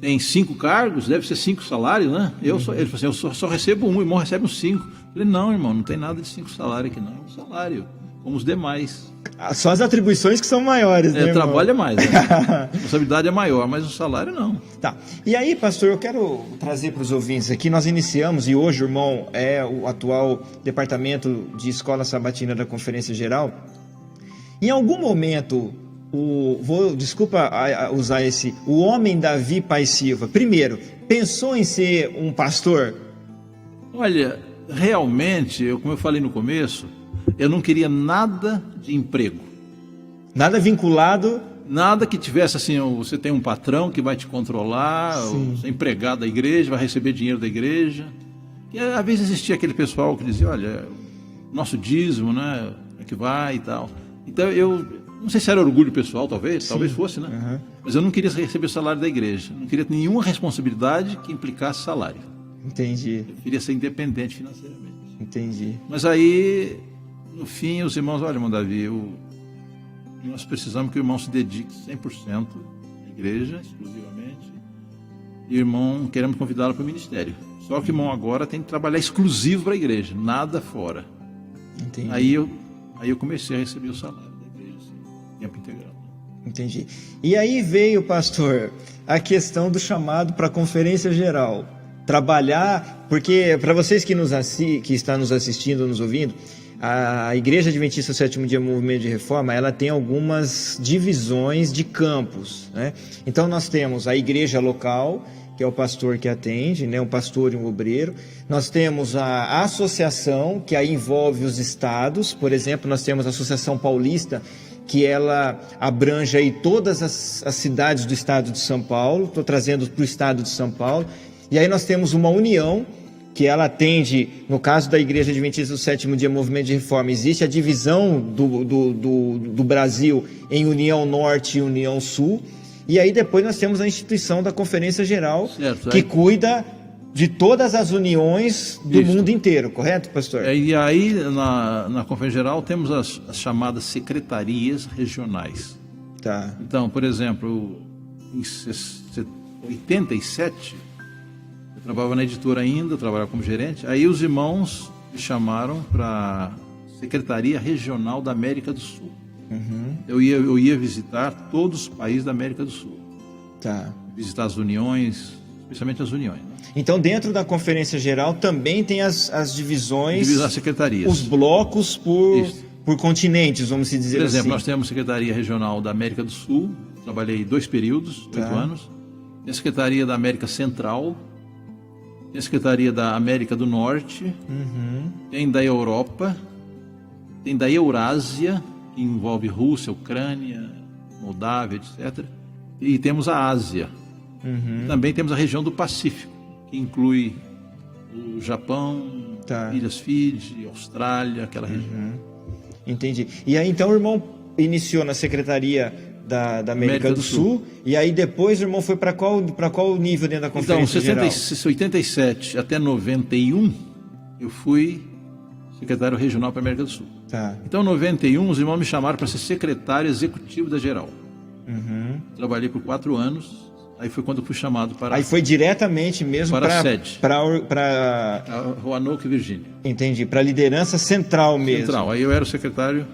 [SPEAKER 4] tem 5 cargos, deve ser 5 salários, né? Ele falou assim, eu só recebo um, o irmão recebe uns 5. Eu falei, não, irmão, não tem nada de 5 salários aqui, não, é um salário, como os demais.
[SPEAKER 2] Só as atribuições que são maiores, né,
[SPEAKER 4] o trabalho é mais, né? A responsabilidade é maior, mas o salário não.
[SPEAKER 2] Tá. E aí, pastor, eu quero trazer para os ouvintes aqui, nós iniciamos, e hoje o irmão é o atual departamento de Escola Sabatina da Conferência Geral. Em algum momento, desculpa usar o homem Davi Pai Silva, primeiro, pensou em ser um pastor?
[SPEAKER 4] Olha, realmente, como eu falei no começo, eu não queria nada de emprego.
[SPEAKER 2] Nada vinculado?
[SPEAKER 4] Nada que tivesse assim, você tem um patrão que vai te controlar, você é empregado da igreja, vai receber dinheiro da igreja. E às vezes existia aquele pessoal que dizia, olha, nosso dízimo, né, é que vai e tal. Então eu não sei se era orgulho pessoal, talvez fosse, né? Mas eu não queria receber o salário da igreja, não queria nenhuma responsabilidade que implicasse salário.
[SPEAKER 2] Entendi.
[SPEAKER 4] Eu queria ser independente financeiramente.
[SPEAKER 2] Entendi.
[SPEAKER 4] Mas aí, no fim, os irmãos, olha, irmão Davi, nós precisamos que o irmão se dedique 100% à igreja, exclusivamente. E o irmão, queremos convidá-lo para o ministério. Só que o irmão agora tem que trabalhar exclusivo para a igreja, nada fora.
[SPEAKER 2] Entendi.
[SPEAKER 4] Aí eu comecei a receber o salário da igreja, assim, tempo integral.
[SPEAKER 2] Entendi. E aí veio, pastor, a questão do chamado para a conferência geral. Trabalhar, porque para vocês que estão nos assistindo, nos ouvindo, a Igreja Adventista do Sétimo Dia Movimento de Reforma, ela tem algumas divisões de campos, né? Então nós temos a igreja local, que é o pastor que atende, né? Um pastor e um obreiro. Nós temos a associação, que aí envolve os estados. Por exemplo, nós temos a Associação Paulista, que ela abrange aí todas as cidades do estado de São Paulo. Estou trazendo para o estado de São Paulo. E aí nós temos uma união, que ela atende, no caso da Igreja Adventista do Sétimo Dia Movimento de Reforma, existe a divisão do Brasil em União Norte e União Sul. E aí depois nós temos a instituição da Conferência Geral, certo, que cuida de todas as uniões do mundo inteiro, correto, pastor?
[SPEAKER 4] E aí na Conferência Geral temos as chamadas secretarias regionais.
[SPEAKER 2] Tá.
[SPEAKER 4] Então, por exemplo, em 87, eu trabalhava na editora ainda, trabalhava como gerente, aí os irmãos me chamaram para a Secretaria Regional da América do Sul. Uhum. Eu ia visitar todos os países da América do Sul.
[SPEAKER 2] Tá.
[SPEAKER 4] Visitar as uniões, especialmente as uniões. Né?
[SPEAKER 2] Então, dentro da Conferência Geral também tem as divisões,
[SPEAKER 4] as secretarias,
[SPEAKER 2] os blocos por continentes, vamos dizer assim.
[SPEAKER 4] Por exemplo, nós temos a Secretaria Regional da América do Sul, trabalhei 2 períodos, 8 anos. Tem a Secretaria da América Central, tem a Secretaria da América do Norte, tem da Europa, tem da Eurásia, que envolve Rússia, Ucrânia, Moldávia, etc. E temos a Ásia. Também temos a região do Pacífico, que inclui o Japão, Ilhas Fiji, Austrália, aquela região.
[SPEAKER 2] Entendi. E aí então o irmão iniciou na Secretaria da América do Sul, e aí depois o irmão foi para qual nível dentro da Conferência Geral?
[SPEAKER 4] Então, 87 até 91, eu fui secretário regional para a América do Sul.
[SPEAKER 2] Tá.
[SPEAKER 4] Então, em 91, os irmãos me chamaram para ser secretário executivo da Geral. Trabalhei por 4 anos, aí foi quando eu fui chamado para...
[SPEAKER 2] Aí foi diretamente mesmo
[SPEAKER 4] para a sede.
[SPEAKER 2] Para
[SPEAKER 4] Roanoke, Virgínia.
[SPEAKER 2] Entendi, para a liderança central mesmo.
[SPEAKER 4] Central, aí eu era o secretário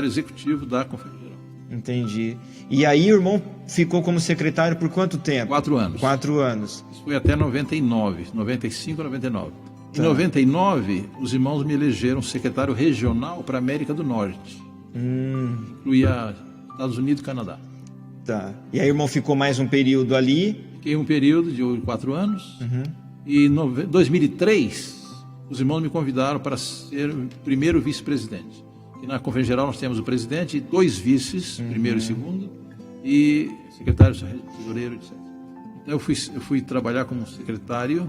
[SPEAKER 4] executivo da Conferência Geral.
[SPEAKER 2] Entendi. E aí o irmão ficou como secretário por quanto tempo?
[SPEAKER 4] 4 anos.
[SPEAKER 2] 4 anos.
[SPEAKER 4] Isso foi até 99, 95 a 99. Em 99, os irmãos me elegeram secretário regional para a América do Norte. Incluía Estados Unidos e Canadá.
[SPEAKER 2] Tá. E aí o irmão ficou mais um período ali?
[SPEAKER 4] Fiquei um período de 4 anos. E em 2003, os irmãos me convidaram para ser o primeiro vice-presidente. E na Conferência Geral nós temos o presidente e 2 vices, primeiro e segundo, e secretário, tesoureiro, etc. Então eu fui trabalhar como secretário,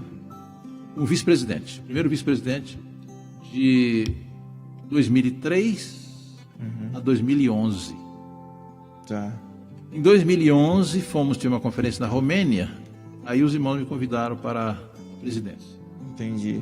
[SPEAKER 4] um vice-presidente, primeiro vice-presidente de 2003 a 2011.
[SPEAKER 2] Tá.
[SPEAKER 4] Em 2011 ter uma conferência na Romênia, aí os irmãos me convidaram para a presidência.
[SPEAKER 2] Entendi.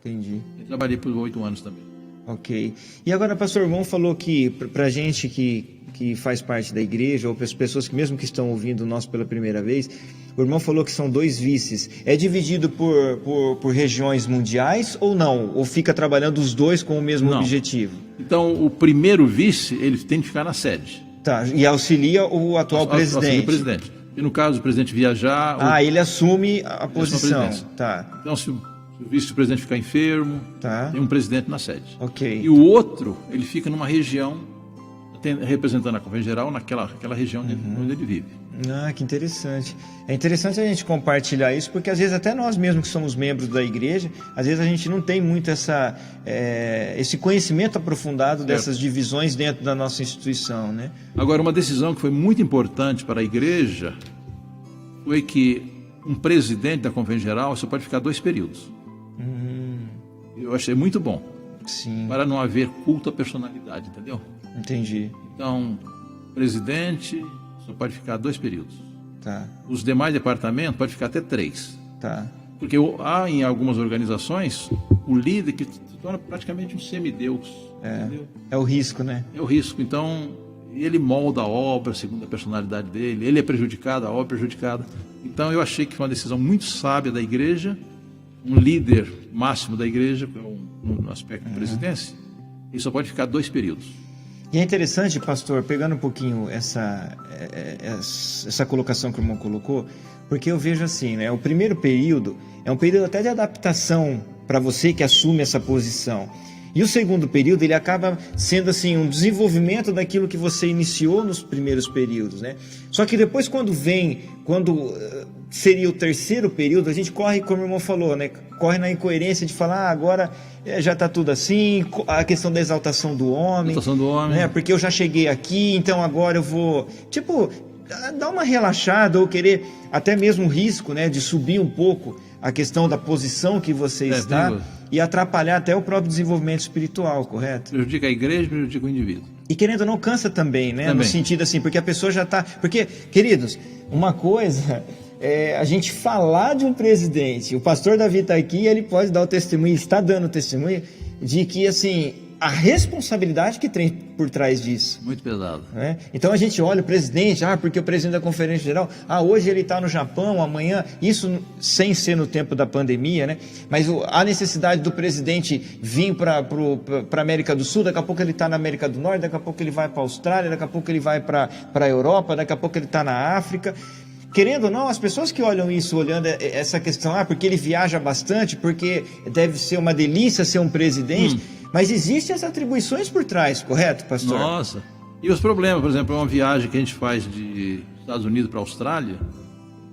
[SPEAKER 4] Eu trabalhei por 8 anos também.
[SPEAKER 2] Ok. E agora, pastor, o irmão falou que para a gente que faz parte da igreja, ou para as pessoas que mesmo que estão ouvindo nós pela primeira vez, o irmão falou que são 2 vices. É dividido por regiões mundiais ou não? Ou fica trabalhando os 2 com o mesmo objetivo?
[SPEAKER 4] Então, o primeiro vice, ele tem que ficar na sede.
[SPEAKER 2] Tá, e auxilia o atual presidente. Auxilia
[SPEAKER 4] o presidente. E no caso do presidente viajar...
[SPEAKER 2] ele assume a posição. Tá.
[SPEAKER 4] Então, se o vice-presidente ficar enfermo, tem um presidente na sede.
[SPEAKER 2] Ok.
[SPEAKER 4] E o outro, ele fica numa região, representando a Conferência Geral, naquela região onde ele vive.
[SPEAKER 2] Que interessante. É interessante a gente compartilhar isso, porque às vezes até nós mesmos que somos membros da igreja, às vezes a gente não tem muito esse conhecimento aprofundado dessas divisões dentro da nossa instituição, né?
[SPEAKER 4] Agora, uma decisão que foi muito importante para a igreja foi que um presidente da Conferência Geral só pode ficar 2 períodos. Eu achei muito bom.
[SPEAKER 2] Sim.
[SPEAKER 4] Para não haver culto à personalidade, entendeu?
[SPEAKER 2] Entendi.
[SPEAKER 4] Então, presidente só pode ficar 2 períodos.
[SPEAKER 2] Tá.
[SPEAKER 4] Os demais departamentos pode ficar até 3.
[SPEAKER 2] Tá.
[SPEAKER 4] Porque há em algumas organizações o líder que se torna praticamente um semideus.
[SPEAKER 2] É o risco, né?
[SPEAKER 4] É o risco. Então, ele molda a obra segundo a personalidade dele, ele é prejudicado, a obra é prejudicada. Então, eu achei que foi uma decisão muito sábia da igreja, um líder máximo da igreja, no aspecto de presidência, e só pode ficar 2 períodos.
[SPEAKER 2] E é interessante, pastor, pegando um pouquinho essa colocação que o irmão colocou, porque eu vejo assim, né? O primeiro período é um período até de adaptação para você que assume essa posição. E o segundo período, ele acaba sendo assim um desenvolvimento daquilo que você iniciou nos primeiros períodos, né? Só que depois quando seria o terceiro período, a gente corre, como o irmão falou, né? Corre na incoerência de falar, agora já está tudo assim, a questão da exaltação do homem.
[SPEAKER 4] Exaltação do homem.
[SPEAKER 2] Né? Porque eu já cheguei aqui, então agora eu vou, dar uma relaxada ou querer até mesmo o risco, né, de subir um pouco a questão da posição que você está e atrapalhar até o próprio desenvolvimento espiritual, correto?
[SPEAKER 4] Prejudica a igreja, prejudica o indivíduo.
[SPEAKER 2] E querendo ou não, cansa também, né? No sentido assim, porque a pessoa já está... Porque, queridos, uma coisa é a gente falar de um presidente, o pastor Davi está aqui, ele pode dar o testemunho, está dando o testemunho de que, assim, a responsabilidade que tem por trás disso.
[SPEAKER 4] Muito pesado.
[SPEAKER 2] Né? Então a gente olha o presidente, porque o presidente da Conferência Geral, hoje ele está no Japão, amanhã, isso sem ser no tempo da pandemia, né? Mas a necessidade do presidente vir para a América do Sul, daqui a pouco ele está na América do Norte, daqui a pouco ele vai para a Austrália, daqui a pouco ele vai para a Europa, daqui a pouco ele está na África. Querendo ou não, as pessoas que olham isso, olhando essa questão, porque ele viaja bastante, porque deve ser uma delícia ser um presidente, mas existem as atribuições por trás, correto, pastor?
[SPEAKER 4] Nossa, e os problemas, por exemplo, é uma viagem que a gente faz de Estados Unidos para a Austrália,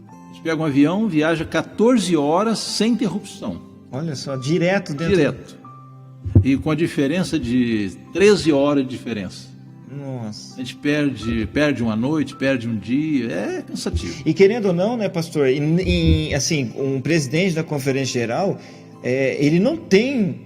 [SPEAKER 4] a gente pega um avião, viaja 14 horas sem interrupção.
[SPEAKER 2] Olha só, direto dentro...
[SPEAKER 4] Direto. E com a diferença de 13 horas de diferença.
[SPEAKER 2] Nossa.
[SPEAKER 4] A gente perde uma noite, perde um dia, é cansativo.
[SPEAKER 2] E querendo ou não, né, pastor, assim, um presidente da Conferência Geral, ele não tem,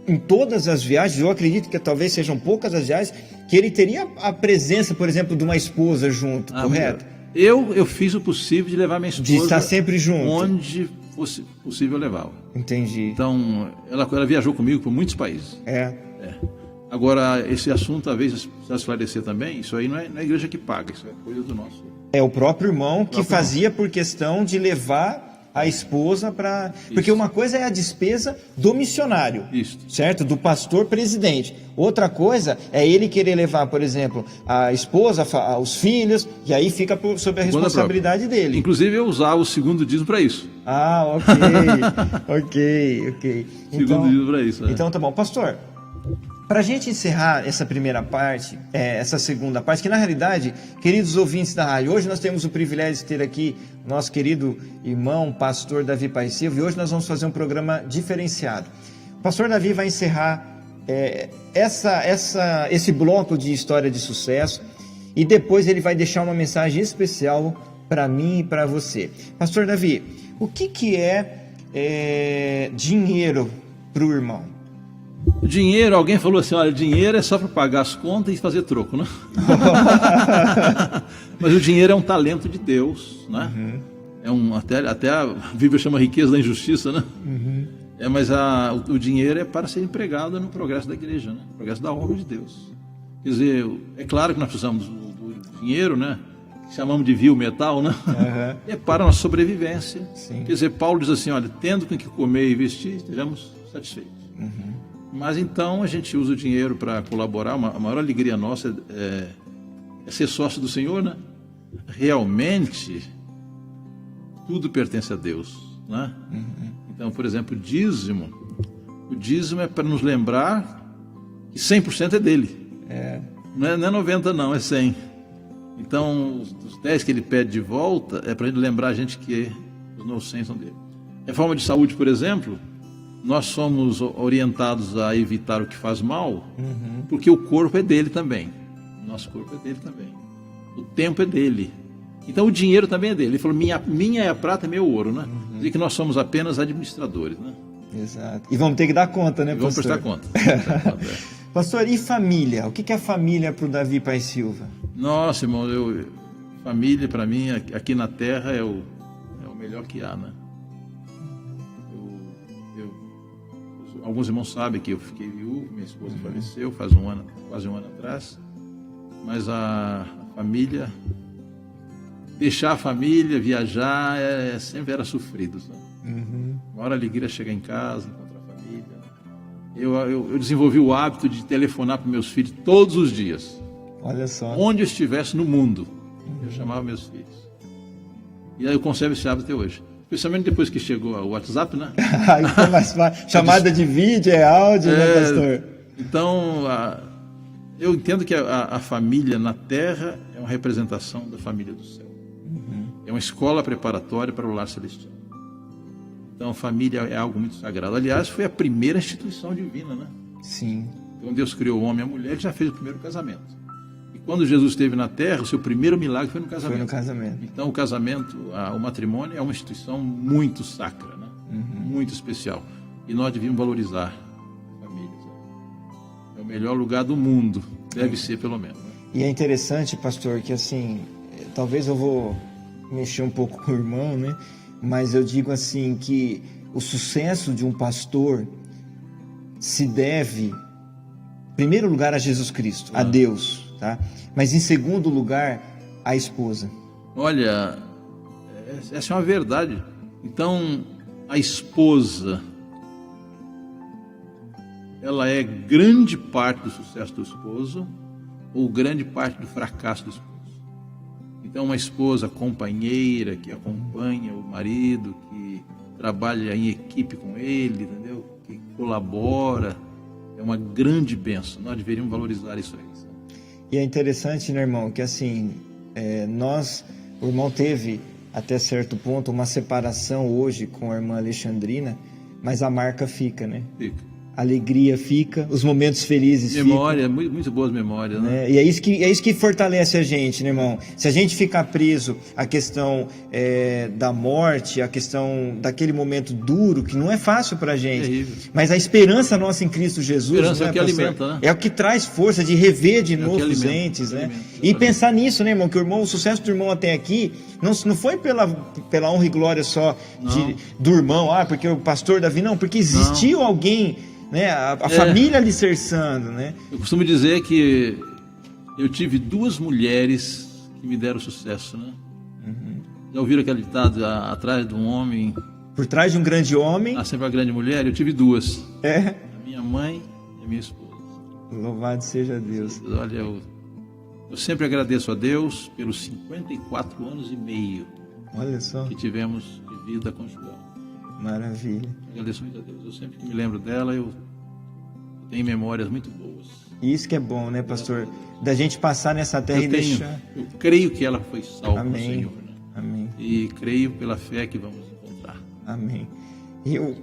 [SPEAKER 2] em todas as viagens, eu acredito que talvez sejam poucas as viagens, que ele teria a presença, por exemplo, de uma esposa junto, correto?
[SPEAKER 4] Eu fiz o possível de levar minha esposa...
[SPEAKER 2] De estar sempre junto.
[SPEAKER 4] Onde fosse possível levá-la.
[SPEAKER 2] Entendi.
[SPEAKER 4] Então, ela viajou comigo por muitos países. Agora, esse assunto, talvez, precisa esclarecer também, isso aí não é a igreja que paga, isso é coisa do nosso...
[SPEAKER 2] É o próprio irmão que fazia por questão de levar a esposa para... Porque uma coisa é a despesa do missionário, certo? Do pastor presidente. Outra coisa é ele querer levar, por exemplo, a esposa, os filhos, e aí fica sob a responsabilidade dele.
[SPEAKER 4] Inclusive, eu usava o segundo dízimo para isso.
[SPEAKER 2] Ok.
[SPEAKER 4] Segundo dízimo para isso.
[SPEAKER 2] Então, tá bom. Pastor... Para a gente encerrar essa primeira parte, essa segunda parte, que na realidade, queridos ouvintes da rádio, hoje nós temos o privilégio de ter aqui nosso querido irmão, pastor Davi Pai Silva, e hoje nós vamos fazer um programa diferenciado. O pastor Davi vai encerrar esse bloco de história de sucesso e depois ele vai deixar uma mensagem especial para mim e para você. Pastor Davi, o que é dinheiro para o irmão?
[SPEAKER 4] O dinheiro, alguém falou assim, olha, dinheiro é só para pagar as contas e fazer troco, né? Mas o dinheiro é um talento de Deus, né? Até a Bíblia chama riqueza da injustiça, né? Mas o dinheiro é para ser empregado no progresso da igreja, né? No progresso da obra de Deus. Quer dizer, é claro que nós precisamos do dinheiro, né? Chamamos de vil metal, né? É para a nossa sobrevivência.
[SPEAKER 2] Sim.
[SPEAKER 4] Quer dizer, Paulo diz assim, olha, tendo com que comer e vestir, estejamos satisfeitos. Mas então a gente usa o dinheiro para colaborar. A maior alegria nossa é ser sócio do Senhor, né? Realmente, tudo pertence a Deus, né? Então, por exemplo, o dízimo é para nos lembrar que 100% é dele. Não é 90 não, é 100. Então, os 10 que ele pede de volta é para ele lembrar a gente que os novos 100 são dele. Reforma de saúde, por exemplo... Nós somos orientados a evitar o que faz mal, porque o corpo é dele também. O nosso corpo é dele também. O tempo é dele. Então o dinheiro também é dele. Ele falou, minha é a prata, meu ouro, né? Quer dizer que nós somos apenas administradores, né?
[SPEAKER 2] Exato. E vamos ter que dar conta, né, pastor?
[SPEAKER 4] Vamos prestar conta.
[SPEAKER 2] Pastor, e família? O que é família para o Davi Pai Silva?
[SPEAKER 4] Nossa, irmão, família para mim, aqui na Terra, é o melhor que há, né? Alguns irmãos sabem que eu fiquei viúvo, minha esposa faleceu faz quase um ano atrás, mas a família, deixar a família, viajar, sempre era sofrido. Né? A maior alegria é chegar em casa, encontrar a família. Eu desenvolvi o hábito de telefonar para meus filhos todos os dias.
[SPEAKER 2] Olha só.
[SPEAKER 4] Onde eu estivesse no mundo, eu chamava meus filhos. E aí eu conservo esse hábito até hoje. Especialmente depois que chegou o WhatsApp, né?
[SPEAKER 2] Aí ficou mais fácil. Chamada de vídeo, áudio, né, pastor?
[SPEAKER 4] Então, eu entendo que a família na Terra é uma representação da família do céu. É uma escola preparatória para o lar celestial. Então, a família é algo muito sagrado. Aliás, foi a primeira instituição divina, né?
[SPEAKER 2] Sim.
[SPEAKER 4] Quando Deus criou o homem e a mulher, ele já fez o primeiro casamento. E quando Jesus esteve na Terra, o seu primeiro milagre foi no casamento.
[SPEAKER 2] Foi no casamento.
[SPEAKER 4] Então, o casamento, o matrimônio é uma instituição muito sacra, né? Muito especial. E nós devíamos valorizar famílias. É o melhor lugar do mundo, deve ser pelo menos. Né?
[SPEAKER 2] E é interessante, pastor, que assim, talvez eu vou mexer um pouco com o irmão, né? Mas eu digo assim que o sucesso de um pastor se deve, em primeiro lugar, a Jesus Cristo, a Deus, tá? Mas em segundo lugar, à esposa.
[SPEAKER 4] Olha, essa é uma verdade. Então, a esposa, ela é grande parte do sucesso do esposo ou grande parte do fracasso do esposo. Então, uma esposa companheira que acompanha o marido, que trabalha em equipe com ele, entendeu? Que colabora, é uma grande bênção. Nós deveríamos valorizar isso aí.
[SPEAKER 2] E é interessante, né, irmão, que assim, o irmão teve até certo ponto uma separação hoje com a irmã Alexandrina, mas a marca fica, né?
[SPEAKER 4] Fica.
[SPEAKER 2] A alegria fica, os momentos felizes
[SPEAKER 4] Memória,
[SPEAKER 2] ficam.
[SPEAKER 4] muito boas memórias, né?
[SPEAKER 2] E é isso que fortalece a gente, né, irmão? Se a gente ficar preso à questão da morte, à questão daquele momento duro, que não é fácil pra gente,
[SPEAKER 4] terrível.
[SPEAKER 2] mas a esperança nossa em Cristo Jesus,
[SPEAKER 4] Esperança
[SPEAKER 2] não
[SPEAKER 4] é o que alimenta, né?
[SPEAKER 2] É o que traz força de rever de novo os
[SPEAKER 4] alimenta,
[SPEAKER 2] entes, né?
[SPEAKER 4] alimenta.
[SPEAKER 2] E pensar nisso, né, irmão? Que o sucesso do irmão até aqui não foi pela honra e glória só do irmão, porque o pastor Davi, não, porque existiu alguém, né, a família alicerçando, né?
[SPEAKER 4] Eu costumo dizer que eu tive duas mulheres que me deram sucesso, né? Já ouviram aquele ditado, atrás de um homem...
[SPEAKER 2] Por trás de um grande homem...
[SPEAKER 4] há sempre uma grande mulher. Eu tive duas.
[SPEAKER 2] A
[SPEAKER 4] minha mãe e a minha esposa.
[SPEAKER 2] Louvado seja Deus.
[SPEAKER 4] Olha, eu sempre agradeço a Deus pelos 54 anos e meio
[SPEAKER 2] Olha só.
[SPEAKER 4] que tivemos de vida conjugal.
[SPEAKER 2] Maravilha.
[SPEAKER 4] Agradeço muito a Deus. Eu sempre que me lembro dela, eu tenho memórias muito boas.
[SPEAKER 2] E isso que é bom, né, pastor? Da gente passar nessa terra deixar...
[SPEAKER 4] Eu creio que ela foi salva no
[SPEAKER 2] Amém.
[SPEAKER 4] Senhor. Né?
[SPEAKER 2] Amém.
[SPEAKER 4] E creio pela fé que vamos encontrar.
[SPEAKER 2] Amém. E eu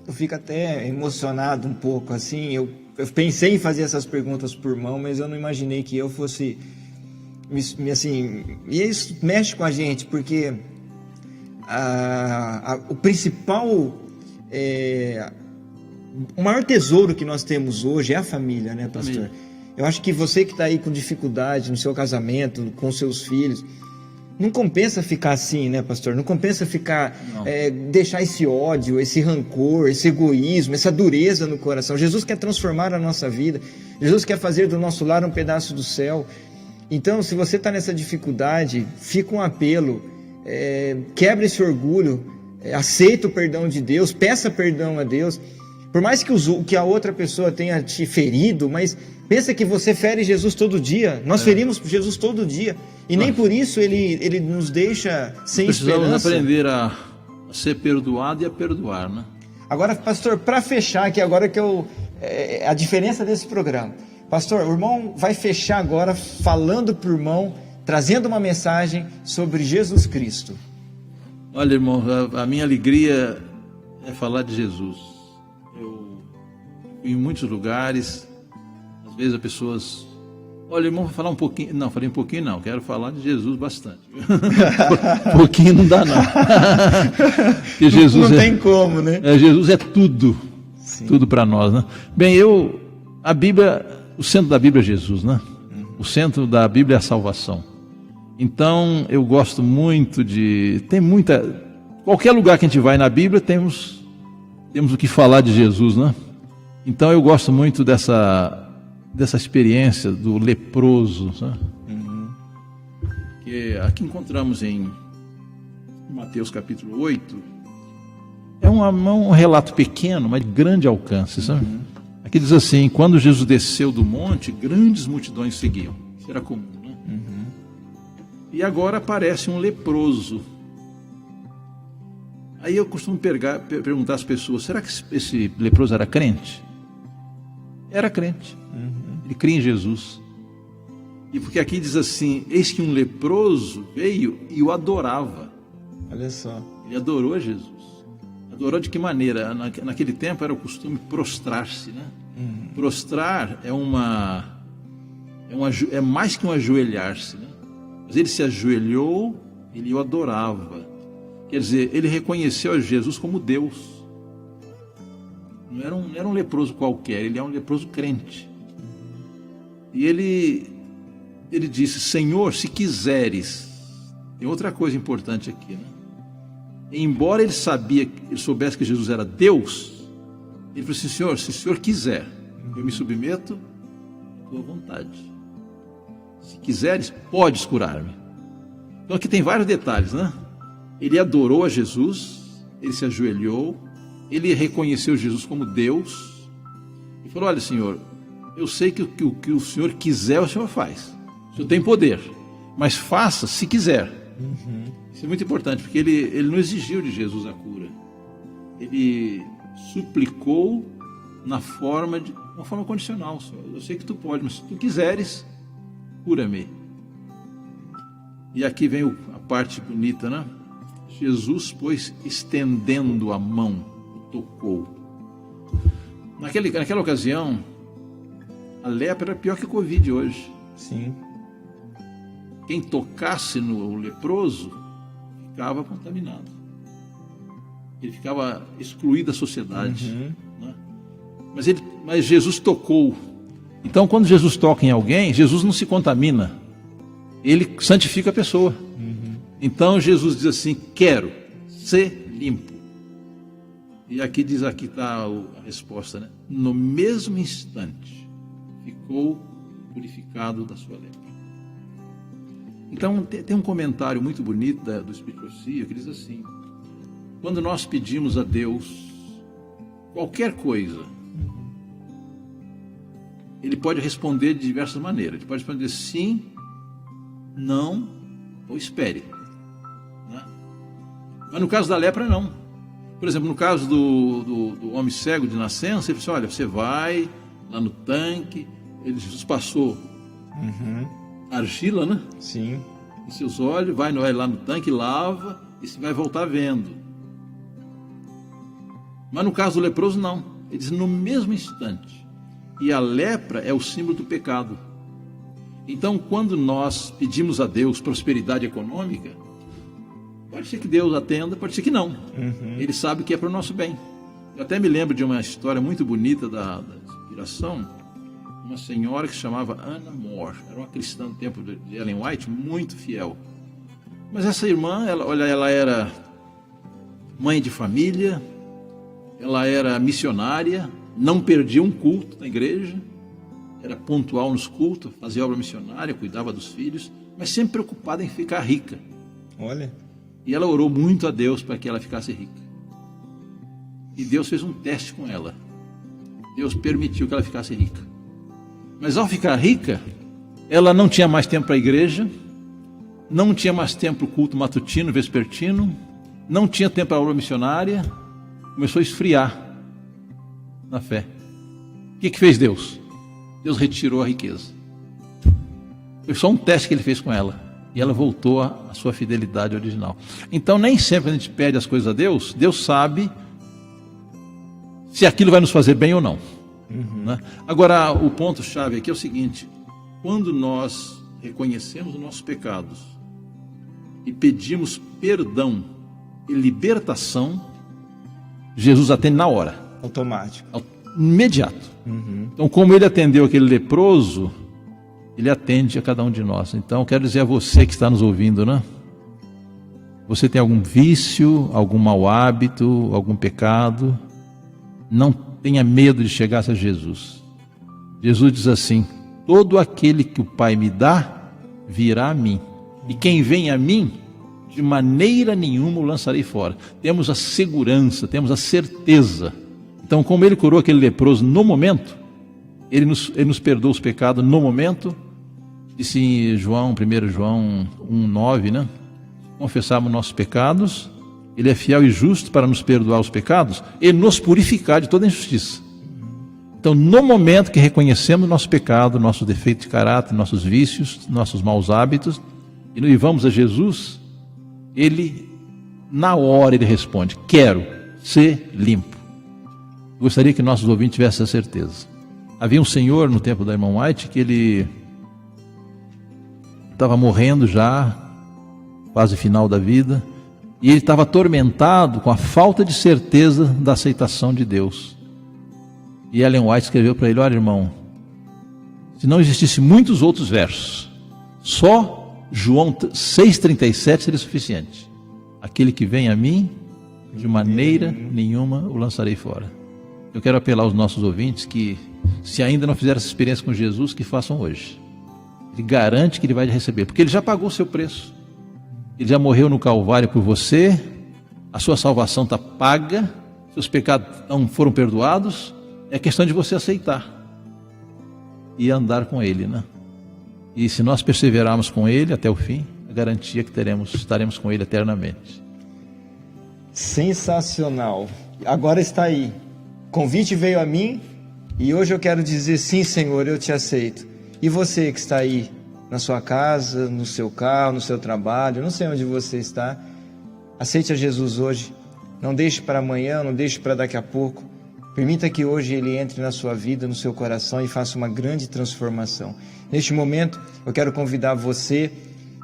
[SPEAKER 2] fico até emocionado um pouco, assim, eu pensei em fazer essas perguntas por irmão, mas eu não imaginei que eu fosse, assim, e isso mexe com a gente, porque o principal, o maior tesouro que nós temos hoje é a família, né, pastor?
[SPEAKER 4] Família.
[SPEAKER 2] Eu acho que você que está aí com dificuldade no seu casamento, com seus filhos, não compensa ficar assim, né, pastor? Não compensa ficar, deixar esse ódio, esse rancor, esse egoísmo, essa dureza no coração. Jesus quer transformar a nossa vida. Jesus quer fazer do nosso lar um pedaço do céu. Então, se você está nessa dificuldade, fica um apelo. Quebra esse orgulho. Aceita o perdão de Deus. Peça perdão a Deus. Por mais que a outra pessoa tenha te ferido, mas pensa que você fere Jesus todo dia. Nós ferimos Jesus todo dia. E nem por isso ele nos deixa sem esperança.
[SPEAKER 4] Precisamos aprender a ser perdoado e a perdoar, né?
[SPEAKER 2] Agora, pastor, para fechar aqui, agora que a diferença desse programa. Pastor, o irmão vai fechar agora falando para o irmão, trazendo uma mensagem sobre Jesus Cristo.
[SPEAKER 4] Olha, irmão, a minha alegria é falar de Jesus. Eu fui em muitos lugares, às vezes as pessoas... Olha, irmão, vou falar um pouquinho... Não, falei um pouquinho não, quero falar de Jesus bastante. Um pouquinho não dá não. Porque Jesus
[SPEAKER 2] não tem como, né?
[SPEAKER 4] Jesus é tudo.
[SPEAKER 2] Sim.
[SPEAKER 4] Tudo para nós, né? Bem, a Bíblia, o centro da Bíblia é Jesus, né? O centro da Bíblia é a salvação. Então, eu gosto muito qualquer lugar que a gente vai na Bíblia, temos o que falar de Jesus, né? Então, eu gosto muito dessa experiência do leproso, sabe? Que aqui encontramos em Mateus capítulo 8, é um relato pequeno, mas de grande alcance, sabe? Aqui diz assim: quando Jesus desceu do monte, grandes multidões seguiam. Isso era comum, né? E agora aparece um leproso. Aí eu costumo perguntar às pessoas, será que esse leproso era crente? Era crente. Ele cria em Jesus. E porque aqui diz assim, eis que um leproso veio e o adorava.
[SPEAKER 2] Olha só.
[SPEAKER 4] Ele adorou a Jesus. Adorou de que maneira? Naquele tempo era o costume prostrar-se, né? Prostrar é mais que um ajoelhar-se, né? Mas ele se ajoelhou, ele o adorava. Quer dizer, ele reconheceu a Jesus como Deus. Não era um leproso qualquer, ele é um leproso crente. E ele disse, Senhor, se quiseres. Tem outra coisa importante aqui, né? Embora ele soubesse que Jesus era Deus, ele falou assim, Senhor, se o Senhor quiser, eu me submeto à tua vontade. Se quiseres, podes curar-me. Então aqui tem vários detalhes, né? Ele adorou a Jesus, ele se ajoelhou, ele reconheceu Jesus como Deus e falou, olha, Senhor, eu sei que o que o Senhor quiser, o Senhor faz. O Senhor tem poder, mas faça se quiser. Isso é muito importante, porque ele não exigiu de Jesus a cura. Ele suplicou uma forma condicional. Eu sei que tu pode, mas se tu quiseres, cura-me. E aqui vem a parte bonita, né? Jesus, pois, estendendo a mão, o tocou. Naquela ocasião, a lepra era pior que o Covid hoje.
[SPEAKER 2] Sim.
[SPEAKER 4] Quem tocasse no leproso ficava contaminado. Ele ficava excluído da sociedade. Né? Mas Jesus tocou. Então, quando Jesus toca em alguém, Jesus não se contamina. Ele santifica a pessoa. Então, Jesus diz assim, quero ser limpo. E aqui está a resposta, né? No mesmo instante, ficou purificado da sua lepra. Então, tem um comentário muito bonito do Espírito Profecia que diz assim, quando nós pedimos a Deus qualquer coisa, Ele pode responder de diversas maneiras. Ele pode responder sim, não ou espere. Né? Mas no caso da lepra, não. Por exemplo, no caso do homem cego de nascença, ele disse, olha, você vai lá no tanque, Jesus passou argila, né?
[SPEAKER 2] Sim.
[SPEAKER 4] Nos seus olhos, vai lá no tanque, lava, e você vai voltar vendo. Mas no caso do leproso, não. Ele diz, no mesmo instante. E a lepra é o símbolo do pecado. Então, quando nós pedimos a Deus prosperidade econômica, pode ser que Deus atenda, pode ser que não. Ele sabe que é para o nosso bem. Eu até me lembro de uma história muito bonita da inspiração, uma senhora que se chamava Anna Moore, era uma cristã do tempo de Ellen White, muito fiel. Mas essa irmã, ela era mãe de família, ela era missionária, não perdia um culto na igreja, era pontual nos cultos, fazia obra missionária, cuidava dos filhos, mas sempre preocupada em ficar rica.
[SPEAKER 2] Olha.
[SPEAKER 4] E ela orou muito a Deus para que ela ficasse rica. E Deus fez um teste com ela. Deus permitiu que ela ficasse rica. Mas ao ficar rica, ela não tinha mais tempo para a igreja, não tinha mais tempo para o culto matutino, vespertino, não tinha tempo para a obra missionária, começou a esfriar na fé. O que fez Deus? Deus retirou a riqueza. Foi só um teste que ele fez com ela. E ela voltou à sua fidelidade original. Então, nem sempre a gente pede as coisas a Deus, Deus sabe se aquilo vai nos fazer bem ou não. Né? Agora, o ponto-chave aqui é o seguinte, quando nós reconhecemos os nossos pecados e pedimos perdão e libertação, Jesus atende na hora.
[SPEAKER 2] Automático.
[SPEAKER 4] Imediato. Então, como ele atendeu aquele leproso, ele atende a cada um de nós. Então, quero dizer a você que está nos ouvindo, né? Você tem algum vício, algum mau hábito, algum pecado? Não tenha medo de chegar a Jesus. Jesus diz assim, todo aquele que o Pai me dá, virá a mim. E quem vem a mim, de maneira nenhuma o lançarei fora. Temos a segurança, temos a certeza. Então, como ele curou aquele leproso no momento, ele nos perdoa os pecados no momento. Disse em 1 João 1,9, né? Confessarmos nossos pecados, Ele é fiel e justo para nos perdoar os pecados e nos purificar de toda injustiça. Então, no momento que reconhecemos nosso pecado, nosso defeito de caráter, nossos vícios, nossos maus hábitos, e vamos a Jesus, Ele, na hora, Ele responde: quero ser limpo. Eu gostaria que nossos ouvintes tivessem essa certeza. Havia um senhor no tempo da irmã White que ele estava morrendo já, quase final da vida, e ele estava atormentado com a falta de certeza da aceitação de Deus. E Ellen White escreveu para ele: olha, irmão, se não existisse muitos outros versos, só João 6,37 seria suficiente. Aquele que vem a mim, de maneira nenhuma o lançarei fora. Eu quero apelar aos nossos ouvintes que, se ainda não fizeram essa experiência com Jesus, que façam hoje. Ele garante que Ele vai receber, porque Ele já pagou o seu preço. Ele já morreu no Calvário por você, a sua salvação está paga, seus pecados não foram perdoados. É questão de você aceitar e andar com Ele, né? E se nós perseverarmos com Ele até o fim, a garantia que estaremos com Ele eternamente.
[SPEAKER 2] Sensacional. Agora está aí. O convite veio a mim e hoje eu quero dizer: sim, Senhor, eu te aceito. E você que está aí, na sua casa, no seu carro, no seu trabalho, não sei onde você está, aceite a Jesus hoje. Não deixe para amanhã, não deixe para daqui a pouco. Permita que hoje Ele entre na sua vida, no seu coração e faça uma grande transformação. Neste momento, eu quero convidar você,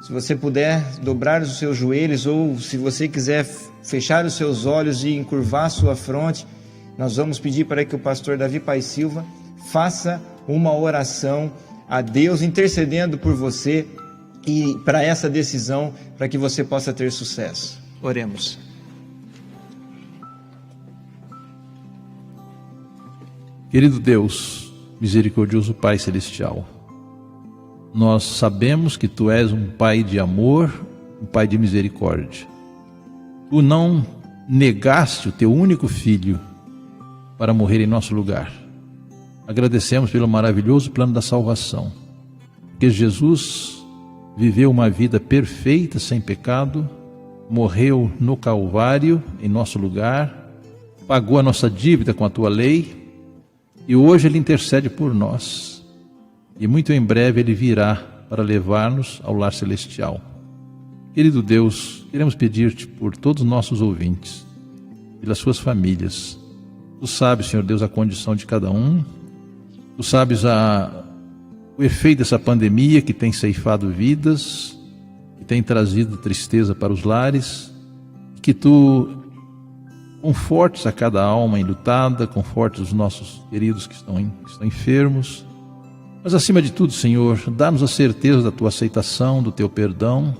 [SPEAKER 2] se você puder, dobrar os seus joelhos, ou se você quiser fechar os seus olhos e encurvar a sua fronte, nós vamos pedir para que o pastor Davi Paes Silva faça uma oração a Deus, intercedendo por você e para essa decisão, para que você possa ter sucesso. Oremos.
[SPEAKER 4] Querido Deus, misericordioso Pai Celestial, nós sabemos que Tu és um Pai de amor, um Pai de misericórdia. Tu não negaste o Teu único Filho para morrer em nosso lugar. Agradecemos pelo maravilhoso plano da salvação, porque Jesus viveu uma vida perfeita, sem pecado, morreu no Calvário em nosso lugar, pagou a nossa dívida com a Tua lei, e hoje Ele intercede por nós, e muito em breve Ele virá para levar-nos ao lar celestial. Querido Deus, queremos pedir-te por todos os nossos ouvintes, pelas suas famílias. Tu sabes, Senhor Deus, a condição de cada um. Tu sabes o efeito dessa pandemia que tem ceifado vidas, que tem trazido tristeza para os lares, que Tu confortes a cada alma enlutada, confortes os nossos queridos que estão enfermos. Mas acima de tudo, Senhor, dá-nos a certeza da Tua aceitação, do Teu perdão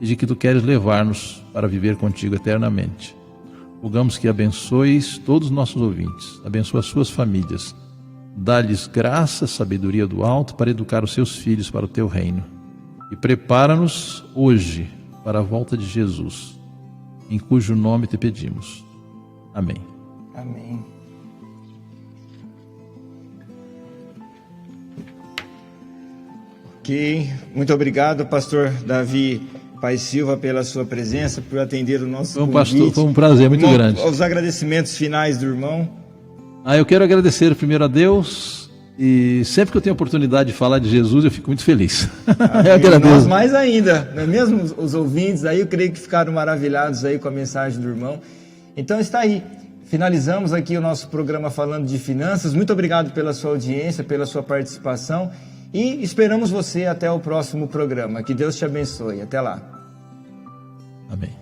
[SPEAKER 4] e de que Tu queres levar-nos para viver contigo eternamente. Rogamos que abençoes todos os nossos ouvintes, abençoa as suas famílias, dá-lhes graça, sabedoria do alto para educar os seus filhos para o Teu reino. E prepara-nos hoje para a volta de Jesus, em cujo nome Te pedimos. Amém.
[SPEAKER 2] Amém. Ok, muito obrigado, pastor Davi Paes Silva, pela sua presença, por atender o nosso convite.
[SPEAKER 4] Pastor, foi um prazer muito grande.
[SPEAKER 2] Os agradecimentos finais do irmão.
[SPEAKER 4] Eu quero agradecer primeiro a Deus, e sempre que eu tenho a oportunidade de falar de Jesus, eu fico muito feliz. Eu agradeço.
[SPEAKER 2] Nós mais ainda, não é mesmo? Os ouvintes aí, eu creio que ficaram maravilhados aí com a mensagem do irmão. Então está aí, finalizamos aqui o nosso programa falando de finanças. Muito obrigado pela sua audiência, pela sua participação e esperamos você até o próximo programa. Que Deus te abençoe. Até lá.
[SPEAKER 4] Amém.